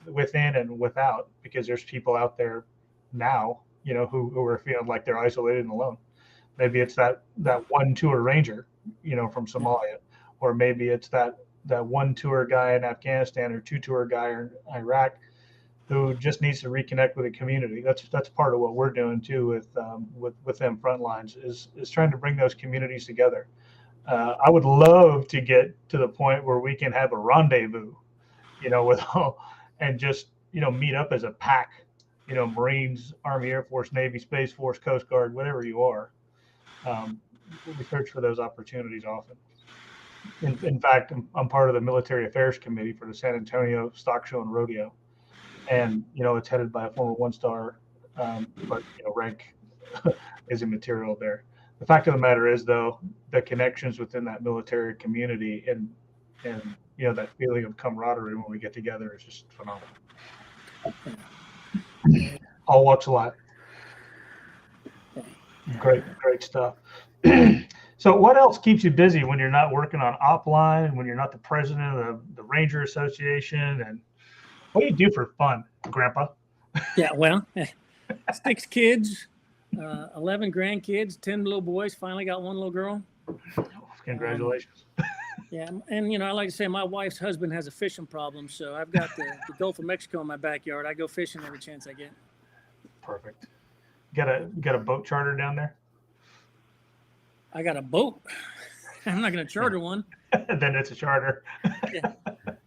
within and without, because there's people out there now, who are feeling like they're isolated and alone. Maybe it's that one tour ranger, from Somalia, or maybe it's that one tour guy in Afghanistan or 2 tour guy in Iraq who just needs to reconnect with the community. That's part of what we're doing too with them Frontlines is trying to bring those communities together. I would love to get to the point where we can have a rendezvous, with all, and just meet up as a pack, Marines, Army, Air Force, Navy, Space Force, Coast Guard, whatever you are. We search for those opportunities often. In fact, I'm part of the military affairs committee for the San Antonio Stock Show and Rodeo. And, it's headed by a former 1-star, but, rank is immaterial there. The fact of the matter is, though, the connections within that military community and that feeling of camaraderie when we get together is just phenomenal. All walks of life. Great stuff. So what else keeps you busy when you're not working on Opline, when you're not the president of the Ranger Association, and what do you do for fun, Grandpa? Yeah, well, 6 kids, 11 grandkids, 10 little boys. Finally got 1 little girl. Congratulations. Yeah, and I like to say my wife's husband has a fishing problem, so I've got the Gulf of Mexico in my backyard. I go fishing every chance I get. Perfect. Got a boat charter down there? I got a boat. I'm not going to charter one. Then it's a charter. Yeah.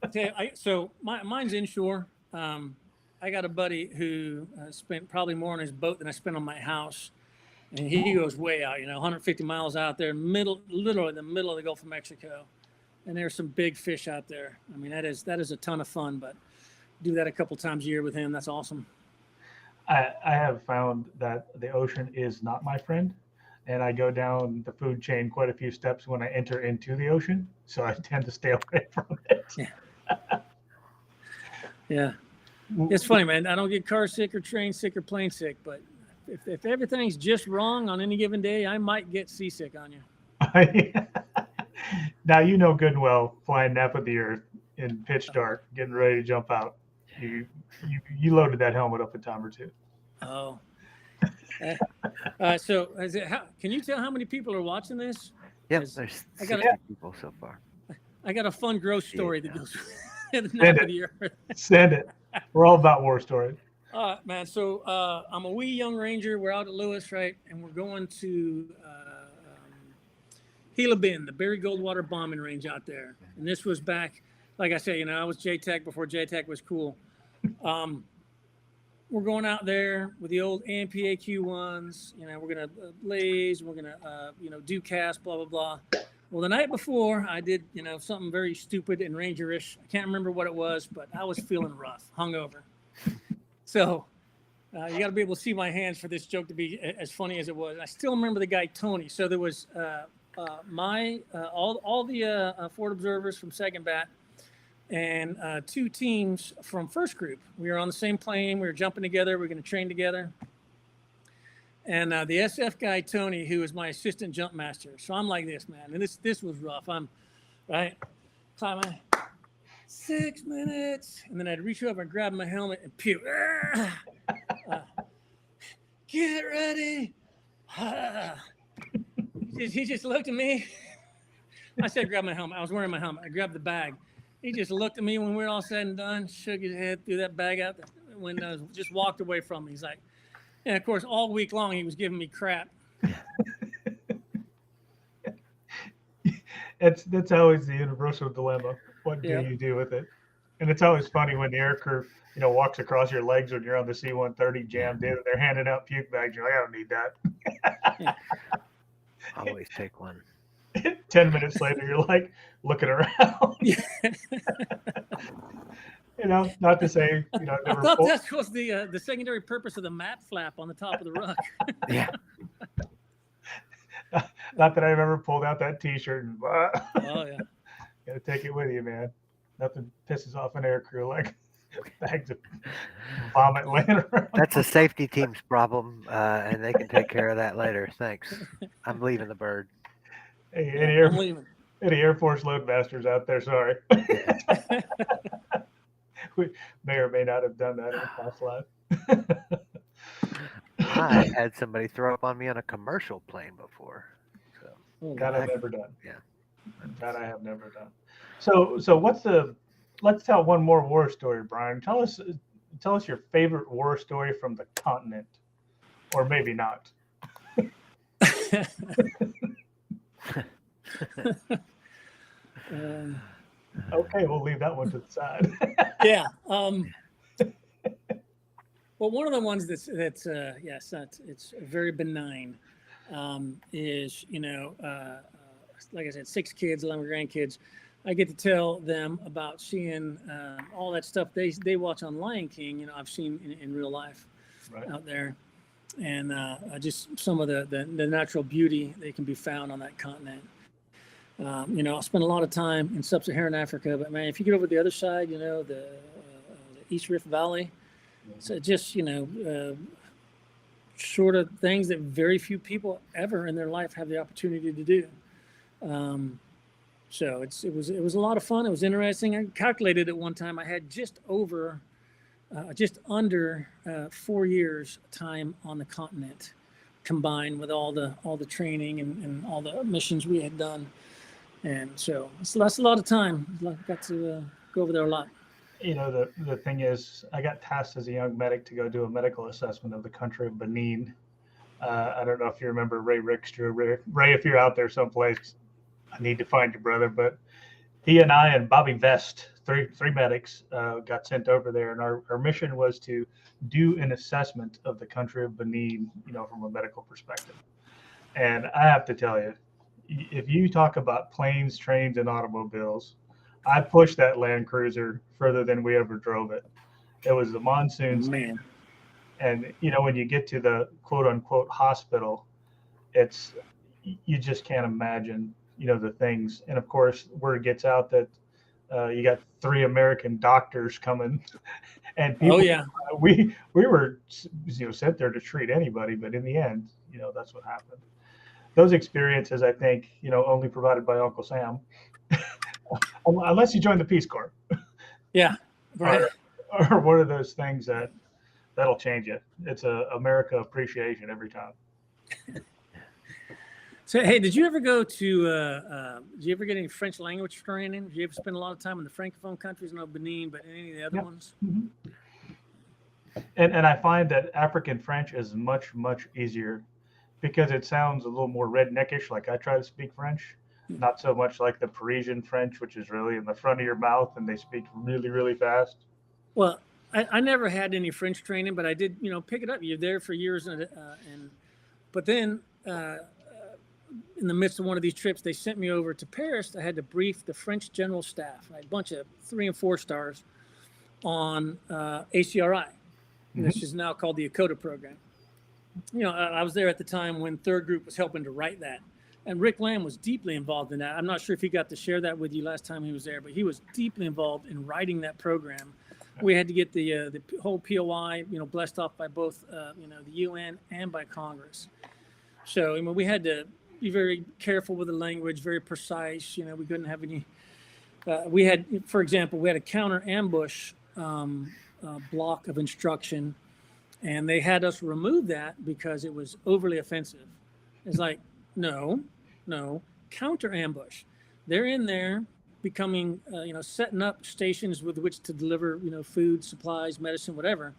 Okay, so mine's inshore. I got a buddy who spent probably more on his boat than I spent on my house, and he goes way out. 150 miles out there, literally in the middle of the Gulf of Mexico, and there's some big fish out there. I mean, that is a ton of fun. But do that a couple times a year with him. That's awesome. I have found that the ocean is not my friend, and I go down the food chain quite a few steps when I enter into the ocean, so I tend to stay away from it. Yeah. It's funny, man. I don't get car sick or train sick or plane sick, but if everything's just wrong on any given day, I might get seasick on you. Now, good and well, flying Napa the Earth in pitch dark, getting ready to jump out. You loaded that helmet up a time or two. Oh. So can you tell how many people are watching this? Yep, there's 60 people so far. I got a fun gross story that goes Send it. We're all about war stories. Man. So I'm a wee young ranger. We're out at Lewis, right? And we're going to Gila Bend, the Barry Goldwater bombing range out there. And this was back, like I said, you know, I was JTech before JTech was cool. We're going out there with the old AMPAQ1s. You know, we're going to blaze, we're going to, you know, do cast, blah, blah, blah. Well, the night before, I did, you know, something very stupid and rangerish. I can't remember what it was, but I was feeling rough, hungover. So you got to be able to see my hands for this joke to be as funny as it was. I still remember the guy, Tony. So there was all the forward observers from Second Bat and 2 teams from First Group. We were on the same plane. We were jumping together. We were going to train together. And the SF guy, Tony, who was my assistant jump master. So I'm like this, man. And this was rough. I'm, right, climbing 6 minutes. And then I'd reach over and grab my helmet and puke. Get ready. He just looked at me. I said, grab my helmet. I was wearing my helmet. I grabbed the bag. He just looked at me when we were all said and done, shook his head, threw that bag out the window, just walked away from me. He's like, and of course, all week long, he was giving me crap. That's always the universal dilemma. What do you do with it? And it's always funny when the air crew, you know, walks across your legs when you're on the C-130 jammed in. They're handing out puke bags. You're like, I don't need that. Always take one. 10 minutes later, you're like looking around. You know, not to say, you know, I thought that was the secondary purpose of the mat flap on the top of the ruck. Yeah. Not that I've ever pulled out that T-shirt and oh yeah, gotta take it with you, man. Nothing pisses off an air crew like bags of vomit laying around. That's a safety team's problem, and they can take care of that later. Thanks. I'm leaving the bird. Hey, any Air Force loadmasters out there, sorry. We may or may not have done that in a past life. I had somebody throw up on me on a commercial plane before. So That I've never done. Yeah. That I have never done. So let's tell one more war story, Brian. Tell us your favorite war story from the continent, or maybe not. Okay, we'll leave that one to the side. Yeah. Well, one of the ones that's yes, it's very benign. Is, you know, like I said, 6 kids, 11 grandkids. I get to tell them about seeing all that stuff they watch on Lion King. You know, I've seen in real life out there, and just some of the natural beauty that can be found on that continent. You know, I spent a lot of time in sub-Saharan Africa, but man, if you get over the other side, you know, the East Rift Valley, so just, you know, sort of things that very few people ever in their life have the opportunity to do. So it was a lot of fun. It was interesting. I calculated at one time I had just under 4 years time on the continent, combined with all the training and all the missions we had done. And so that's a lot of time. I got to go over there a lot. You know, the thing is, I got tasked as a young medic to go do a medical assessment of the country of Benin. I don't know if you remember Ray Rickster. Ray, if you're out there someplace, I need to find your brother. But he and I and Bobby Vest, three medics, got sent over there. And our mission was to do an assessment of the country of Benin, you know, from a medical perspective. And I have to tell you, if you talk about planes, trains, and automobiles, I pushed that Land Cruiser further than we ever drove it. It was the monsoons. Man. And, you know, when you get to the quote unquote hospital, you just can't imagine, you know, the things. And of course, word gets out that you got 3 American doctors coming and people, we were, you know, sent there to treat anybody, but in the end, you know, that's what happened. Those experiences, I think, you know, only provided by Uncle Sam, unless you join the Peace Corps. Yeah, right. Or one of those things that'll change you. It's a America appreciation every time. So, hey, did you ever go to? Did you ever get any French language training? Did you ever spend a lot of time in the Francophone countries? No, Benin, but any of the other ones? Mm-hmm. And I find that African French is much, much easier because it sounds a little more redneckish, like I try to speak French, not so much like the Parisian French, which is really in the front of your mouth and they speak really, really fast. Well, I never had any French training, but I did, pick it up. You're there for years, but then in the midst of one of these trips, they sent me over to Paris. I had to brief the French general staff, a bunch of 3 and 4 stars, on ACRI. This is now called the ACOTA program. I was there at the time when Third Group was helping to write that. And Rick Lamb was deeply involved in that. I'm not sure if he got to share that with you last time he was there, but he was deeply involved in writing that program. We had to get the whole POI, blessed off by both, the UN and by Congress. So, we had to be very careful with the language, very precise. We couldn't have any. We had, for example, we had a counter ambush block of instruction, and they had us remove that because it was overly offensive. It's like, no, counter ambush. They're in there becoming, setting up stations with which to deliver, food, supplies, medicine, whatever.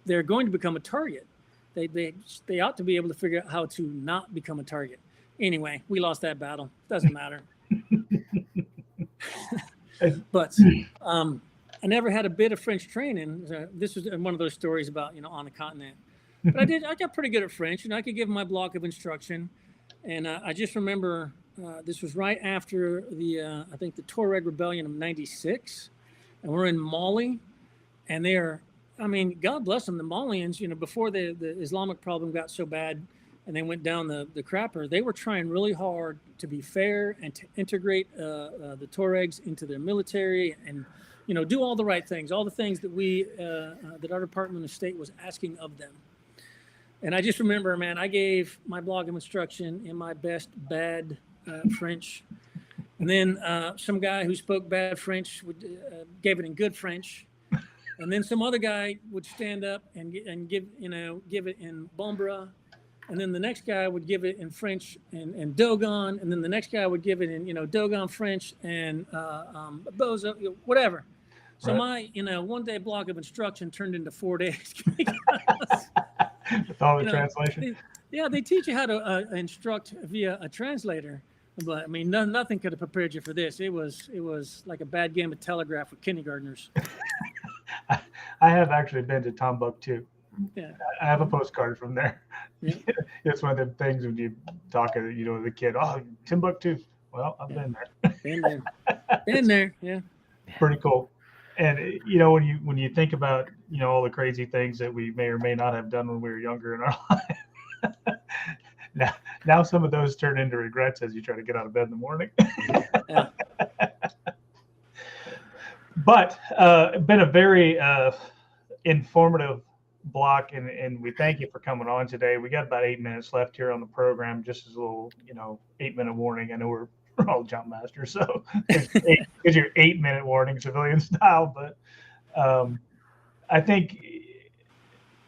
They're going to become a target. They ought to be able to figure out how to not become a target. Anyway, we lost that battle. Doesn't matter. But I never had a bit of French training. This was one of those stories about, on the continent. But I got pretty good at French, and I could give my block of instruction. And I just remember this was right after I think the Tuareg rebellion of '96. And we're in Mali. And God bless them, the Malians, before the Islamic problem got so bad and they went down the crapper, they were trying really hard to be fair and to integrate the Tuaregs into their military and, do all the right things, all the things that that our Department of State was asking of them. And I just remember, man, I gave my block of instruction in my best bad French. And then some guy who spoke bad French gave it in good French. And then some other guy would stand up and give it in Bambara. And then the next guy would give it in French and Dogon. And then the next guy would give it in, Dogon French and Bozo, whatever. So my, one day block of instruction turned into 4 days. With all the translation. They teach you how to instruct via a translator. But nothing could have prepared you for this. It was like a bad game of telegraph with kindergartners. I have actually been to Timbuktu. Yeah. I have a postcard from there. Yeah. It's one of the things when you talk to the kid. Oh, Timbuktu. Well, I've been there. Been there. Yeah. Pretty cool. And when you think about all the crazy things that we may or may not have done when we were younger in our life, now some of those turn into regrets as you try to get out of bed in the morning. Yeah. But been a very informative block, and we thank you for coming on today. We got about 8 minutes left here on the program, just as a little 8-minute warning. I know we're all jump masters, so it's your 8-minute warning, civilian style. But I think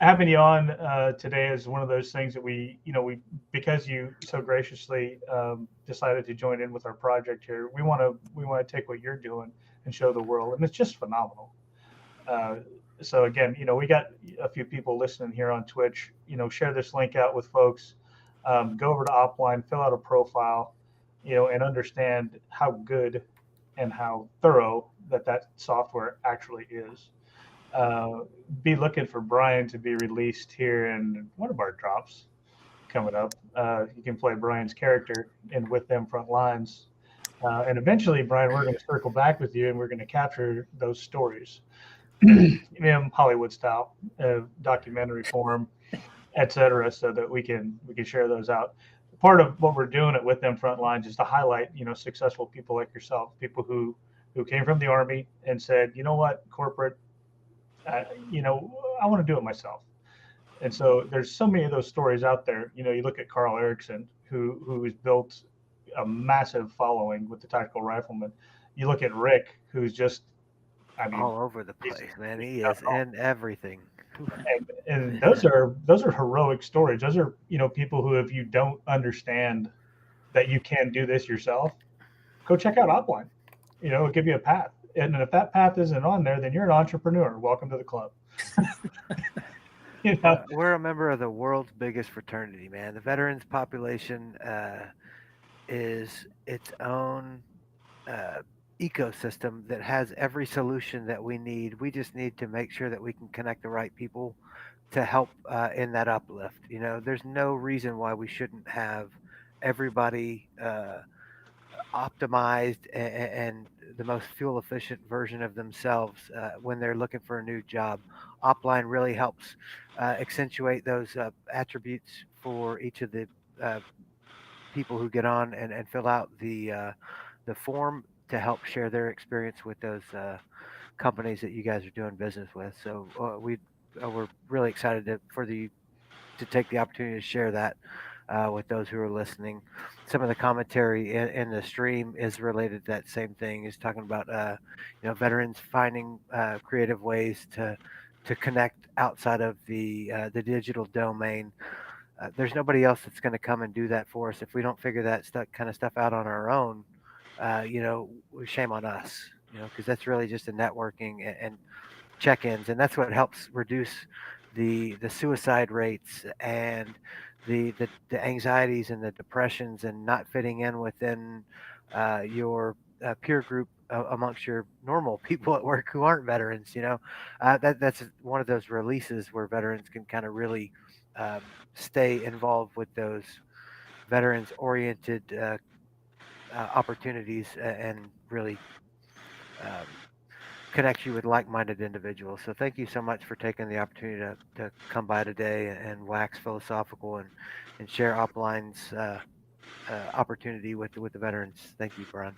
having you on today is one of those things that we because you so graciously decided to join in with our project here. We want to take what you're doing and show the world, and it's just phenomenal. So again, we got a few people listening here on Twitch. Share this link out with folks. Go over to Opline, fill out a profile, and understand how good and how thorough that software actually is. Be looking for Brian to be released here in one of our drops coming up. You can play Brian's character in With Them Frontlines. And eventually, Brian, we're going to circle back with you and we're going to capture those stories. Hollywood style, documentary form, etc., so that we can share those out. Part of what we're doing With Them Frontlines is to highlight, successful people like yourself, people who came from the Army and said, corporate, I want to do it myself. And so there's so many of those stories out there. You look at Carl Erickson, who's built a massive following with the tactical rifleman. You look at Rick, who's just, all over the place, man. He is in everything. And those are heroic stories. Those are people who, if you don't understand that you can do this yourself, go check out Opline. It'll give you a path. And if that path isn't on there, then you're an entrepreneur. Welcome to the club. You know, We're a member of the world's biggest fraternity, man. The veterans population is its own uh, ecosystem that has every solution that we need. We just need to make sure that we can connect the right people to help in that uplift. You know, there's no reason why we shouldn't have everybody optimized and the most fuel efficient version of themselves when they're looking for a new job. Opline really helps accentuate those attributes for each of the uh, people who get on and fill out the form to help share their experience with those companies that you guys are doing business with. So we're really excited to take the opportunity to share that with those who are listening. Some of the commentary in the stream is related to that same thing. Is talking about veterans finding creative ways to connect outside of the digital domain. There's nobody else that's going to come and do that for us if we don't figure that kind of stuff out on our own. Shame on us. Because that's really just a networking and check-ins, and that's what helps reduce the suicide rates and the anxieties and the depressions and not fitting in within your peer group amongst your normal people at work who aren't veterans. That's one of those releases where veterans can kind of really stay involved with those veterans oriented opportunities and really um, connect you with like-minded individuals. So thank you so much for taking the opportunity to come by today and wax philosophical and share Upline's opportunity with the veterans. Thank you, Brian.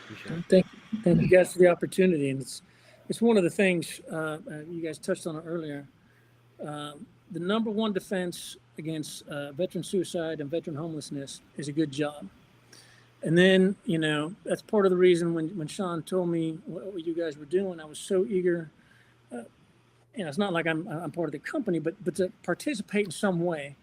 Appreciate it. Thank you guys for the opportunity, and it's one of the things you guys touched on it earlier. The number one defense against veteran suicide and veteran homelessness is a good job. And then, that's part of the reason when Sean told me what you guys were doing, I was so eager. It's not like I'm part of the company, but to participate in some way,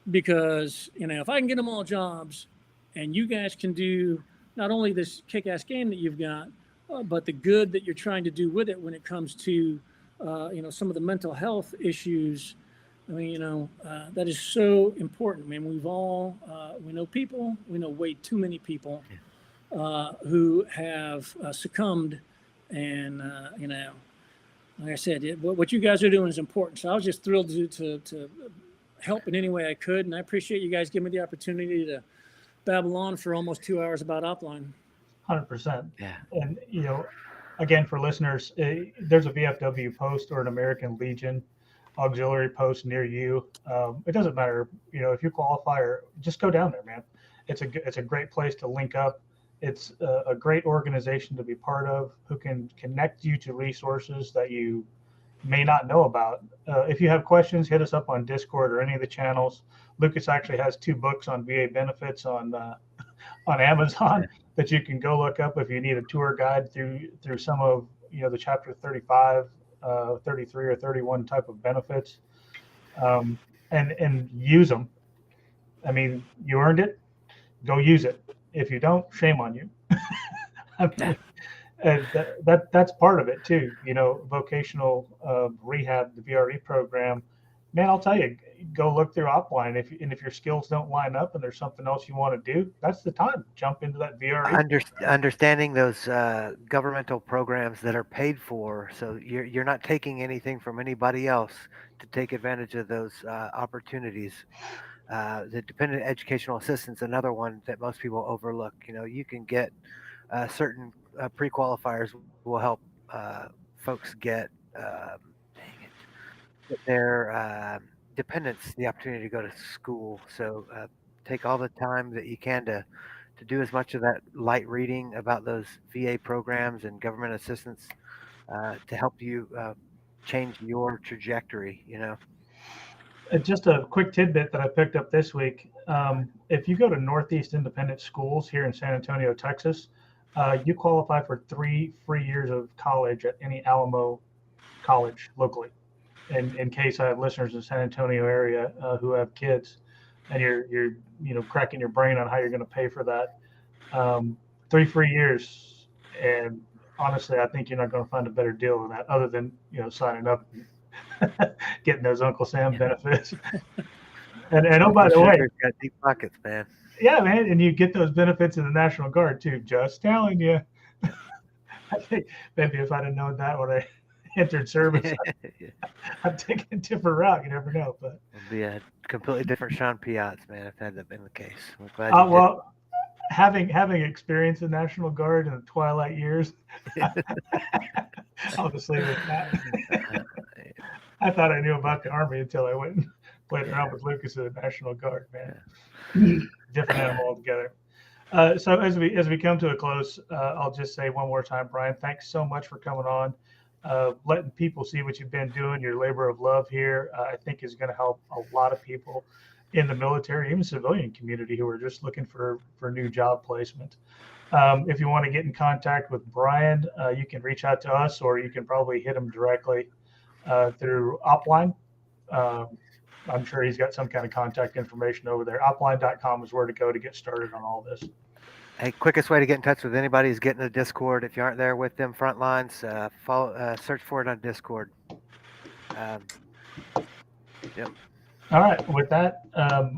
because, if I can get them all jobs and you guys can do not only this kick-ass game that you've got, but the good that you're trying to do with it when it comes to, some of the mental health issues. I mean, that is so important. I mean, we know people, we know way too many people who have succumbed. And, like I said, what you guys are doing is important. So I was just thrilled to help in any way I could. And I appreciate you guys giving me the opportunity to babble on for almost 2 hours about Upline. 100%. Yeah. And, again, for listeners, there's a VFW post or an American Legion auxiliary post near you. It doesn't matter, if you qualify, or just go down there, man. It's a great place to link up. It's a great organization to be part of, who can connect you to resources that you may not know about. If you have questions, hit us up on Discord or any of the channels. Lucas actually has 2 books on VA benefits on Amazon that you can go look up if you need a tour guide through some of the chapter 35, 33 or 31 type of benefits, and use them. I mean, you earned it. Go use it. If you don't, shame on you. I mean, and that's part of it too. Vocational rehab, the VRE program. Man, I'll tell you, go look through Upline. If your skills don't line up and there's something else you want to do, that's the time. Jump into that VRE. Understanding those governmental programs that are paid for, so you're not taking anything from anybody else to take advantage of those opportunities. The dependent educational assistance, another one that most people overlook. You can get certain pre-qualifiers will help folks get their dependents the opportunity to go to school. So take all the time that you can to do as much of that light reading about those VA programs and government assistance to help you change your trajectory. Just a quick tidbit that I picked up this week. If you go to Northeast Independent Schools here in San Antonio, Texas, you qualify for 3 free years of college at any Alamo college locally. And in case I have listeners in the San Antonio area who have kids, and you're cracking your brain on how you're going to pay for that, 3 free years. And honestly, I think you're not going to find a better deal than that, other than signing up and getting those Uncle Sam benefits. And oh, by the way, Sugar's got deep pockets, man. yeah, man, and you get those benefits in the National Guard too. Just telling you. I think maybe if I'd have known that when I entered service, I'd take a different route. You never know, but It'd be a completely different Sean Piatz, man, if that had been the case. We're glad you well, having experience in National Guard in the twilight years, I'll just leave it at that. I thought I knew about the Army until I went and played around with Lucas in the National Guard, man. Different animal altogether. So as we come to a close, I'll just say one more time, Brian, thanks so much for coming on, letting people see what you've been doing. Your labor of love here, I think, is going to help a lot of people in the military, even civilian community, who are just looking for new job placement. If you want to get in contact with Brian, you can reach out to us, or you can probably hit him directly through Upline. I'm sure he's got some kind of contact information over there. Upline.com is where to go to get started on all this. Hey, quickest way to get in touch with anybody is get in the Discord. If you aren't there with them Frontlines, search for it on Discord. Yep. All right. With that,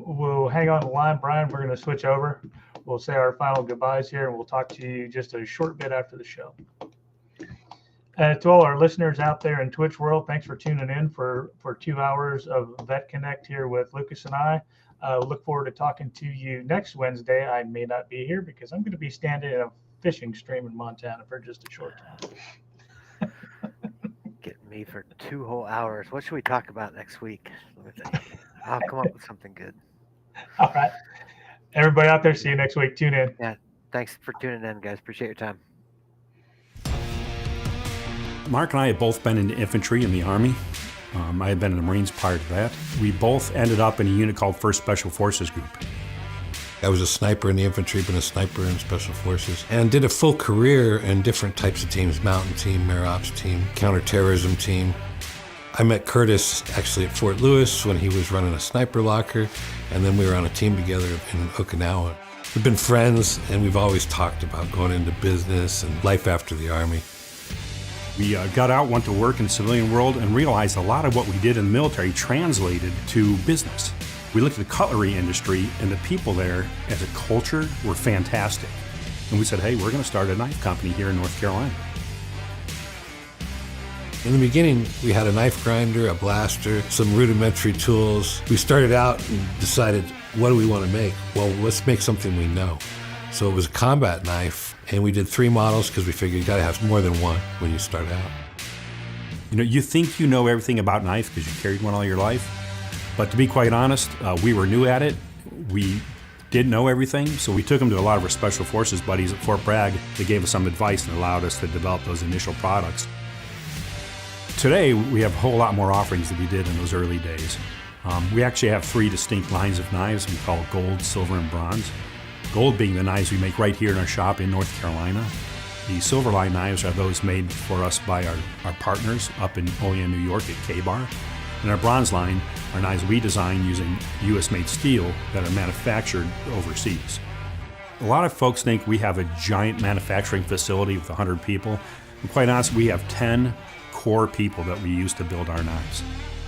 we'll hang on the line, Brian. We're going to switch over. We'll say our final goodbyes here, and we'll talk to you just a short bit after the show. To all our listeners out there in Twitch world, thanks for tuning in for 2 hours of Vet Connect here with Lucas and I. Look forward to talking to you next Wednesday. I may not be here because I'm going to be standing in a fishing stream in Montana for just a short time. Getting me for 2 whole hours. What should we talk about next week? Let me think. I'll come up with something good. All right. Everybody out there, see you next week. Tune in. Yeah. Thanks for tuning in, guys. Appreciate your time. Mark and I have both been in the infantry in the Army. I had been in the Marines prior to that. We both ended up in a unit called 1st Special Forces Group. I was a sniper in the infantry, been a sniper in Special Forces, and did a full career in different types of teams: mountain team, air ops team, counterterrorism team. I met Curtis actually at Fort Lewis when he was running a sniper locker, and then we were on a team together in Okinawa. We've been friends, and we've always talked about going into business and life after the Army. We got out, went to work in the civilian world, and realized a lot of what we did in the military translated to business. We looked at the cutlery industry, and the people there as a culture were fantastic. And we said, hey, we're going to start a knife company here in North Carolina. In the beginning, we had a knife grinder, a blaster, some rudimentary tools. We started out and decided, what do we want to make? Well, let's make something we know. So it was a combat knife, and we did 3 models because we figured you got to have more than one when you start out. You know, you think you know everything about knife because you carried one all your life, but to be quite honest, we were new at it. We didn't know everything, so we took them to a lot of our Special Forces buddies at Fort Bragg. They gave us some advice and allowed us to develop those initial products. Today, we have a whole lot more offerings than we did in those early days. We actually have 3 distinct lines of knives we call gold, silver, and bronze. Gold being the knives we make right here in our shop in North Carolina. The silver line knives are those made for us by our partners up in Olean, New York at K-Bar. And our bronze line are knives we design using US-made steel that are manufactured overseas. A lot of folks think we have a giant manufacturing facility with 100 people. And quite honestly, we have 10 core people that we use to build our knives.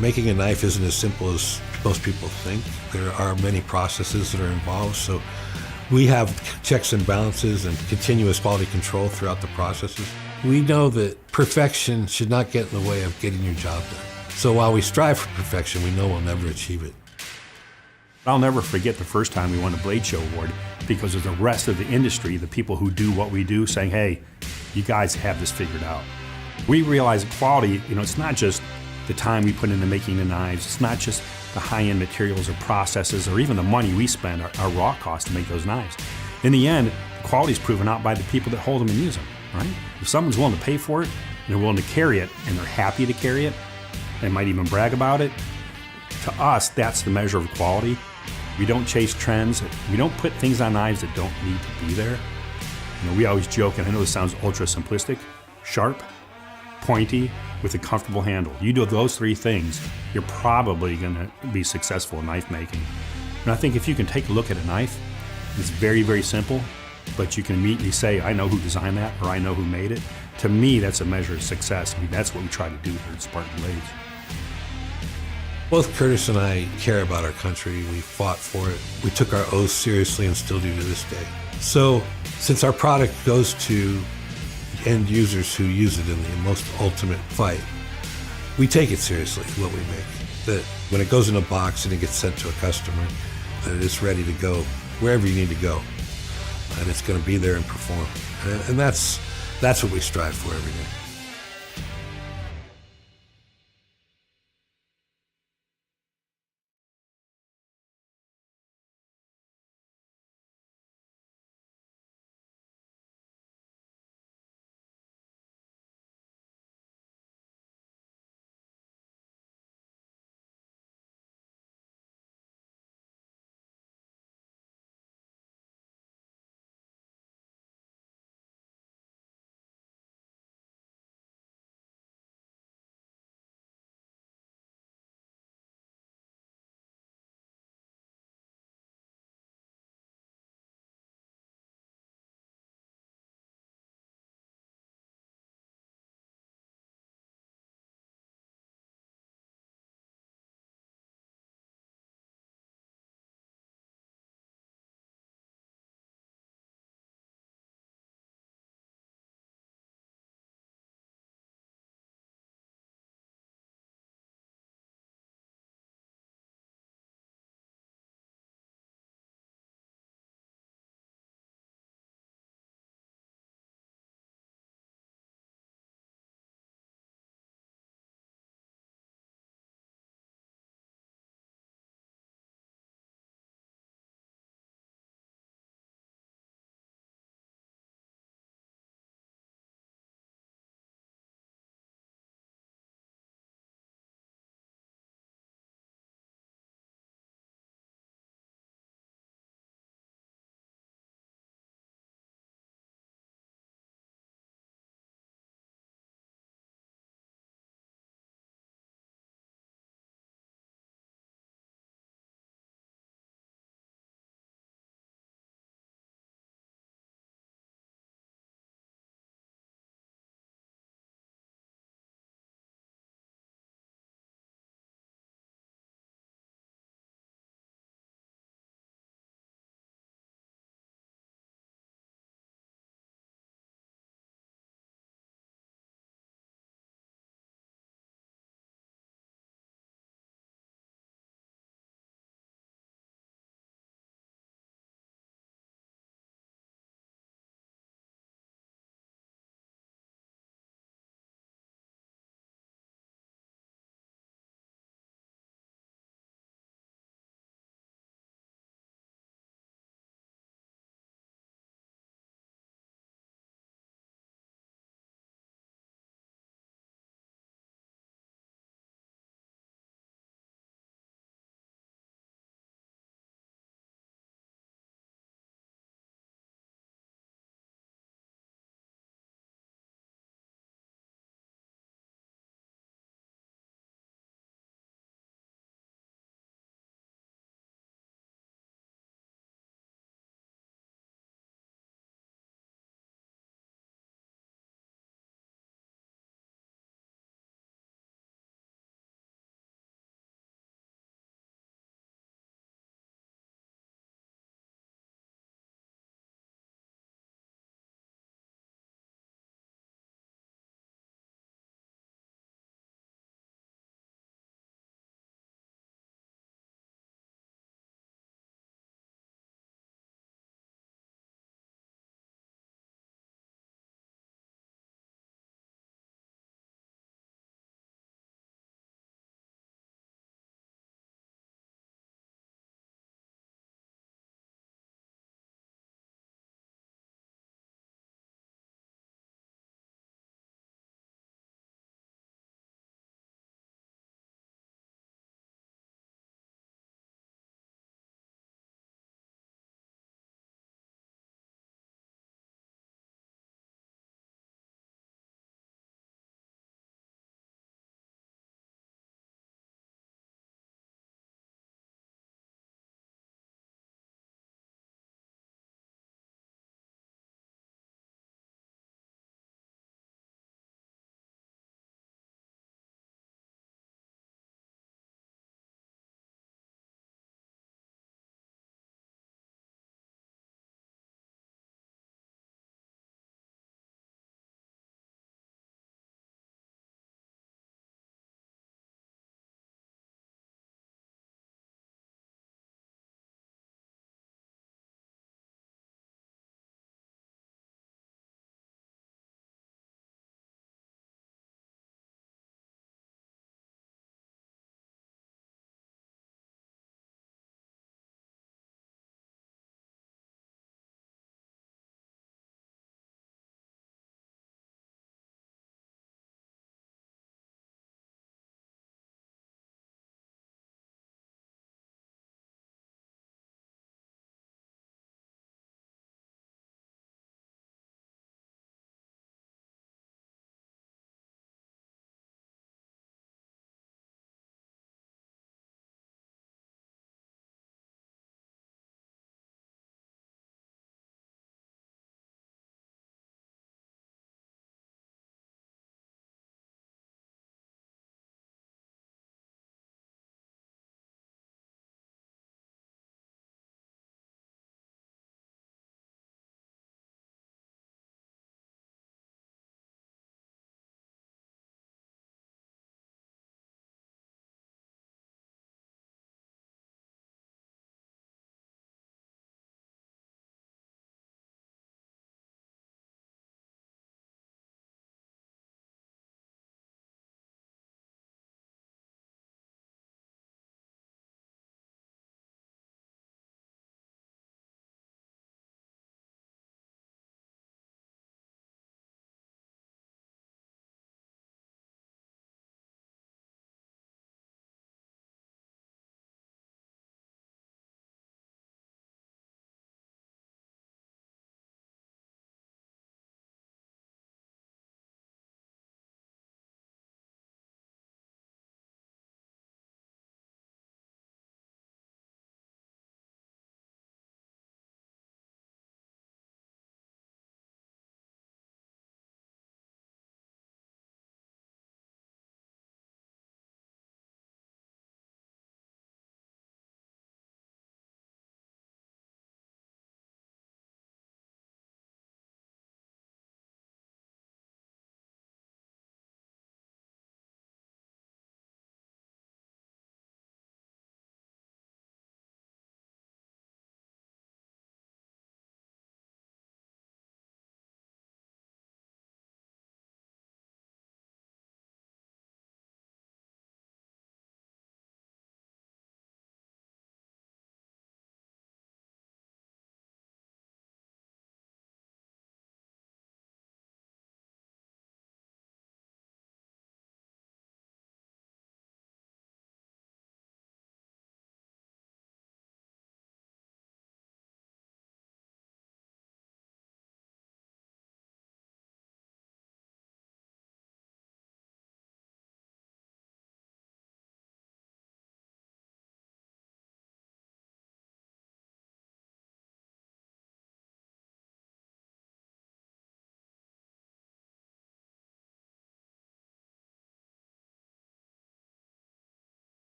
Making a knife isn't as simple as most people think. There are many processes that are involved, so we have checks and balances and continuous quality control throughout the processes. We know that perfection should not get in the way of getting your job done. So while we strive for perfection, we know we'll never achieve it. I'll never forget the first time we won a Blade Show award because of the rest of the industry, the people who do what we do, saying, hey, you guys have this figured out. We realize quality, it's not just the time we put into making the knives. It's not just the high-end materials or processes or even the money we spend, our raw cost to make those knives. In the end, quality is proven out by the people that hold them and use them, right? If someone's willing to pay for it, and they're willing to carry it, and they're happy to carry it, they might even brag about it, to us, that's the measure of quality. We don't chase trends. We don't put things on knives that don't need to be there. We always joke, and I know this sounds ultra simplistic, sharp, pointy, with a comfortable handle. You do those 3 things, you're probably going to be successful in knife making. And I think if you can take a look at a knife, it's very, very simple, but you can immediately say, I know who designed that, or I know who made it. To me, that's a measure of success. That's what we try to do here at Spartan Blades. Both Curtis and I care about our country. We fought for it. We took our oath seriously and still do to this day. So since our product goes to end users who use it in the most ultimate fight, we take it seriously, what we make. That when it goes in a box and it gets sent to a customer, that it's ready to go wherever you need to go. And it's going to be there and perform. And that's what we strive for every day.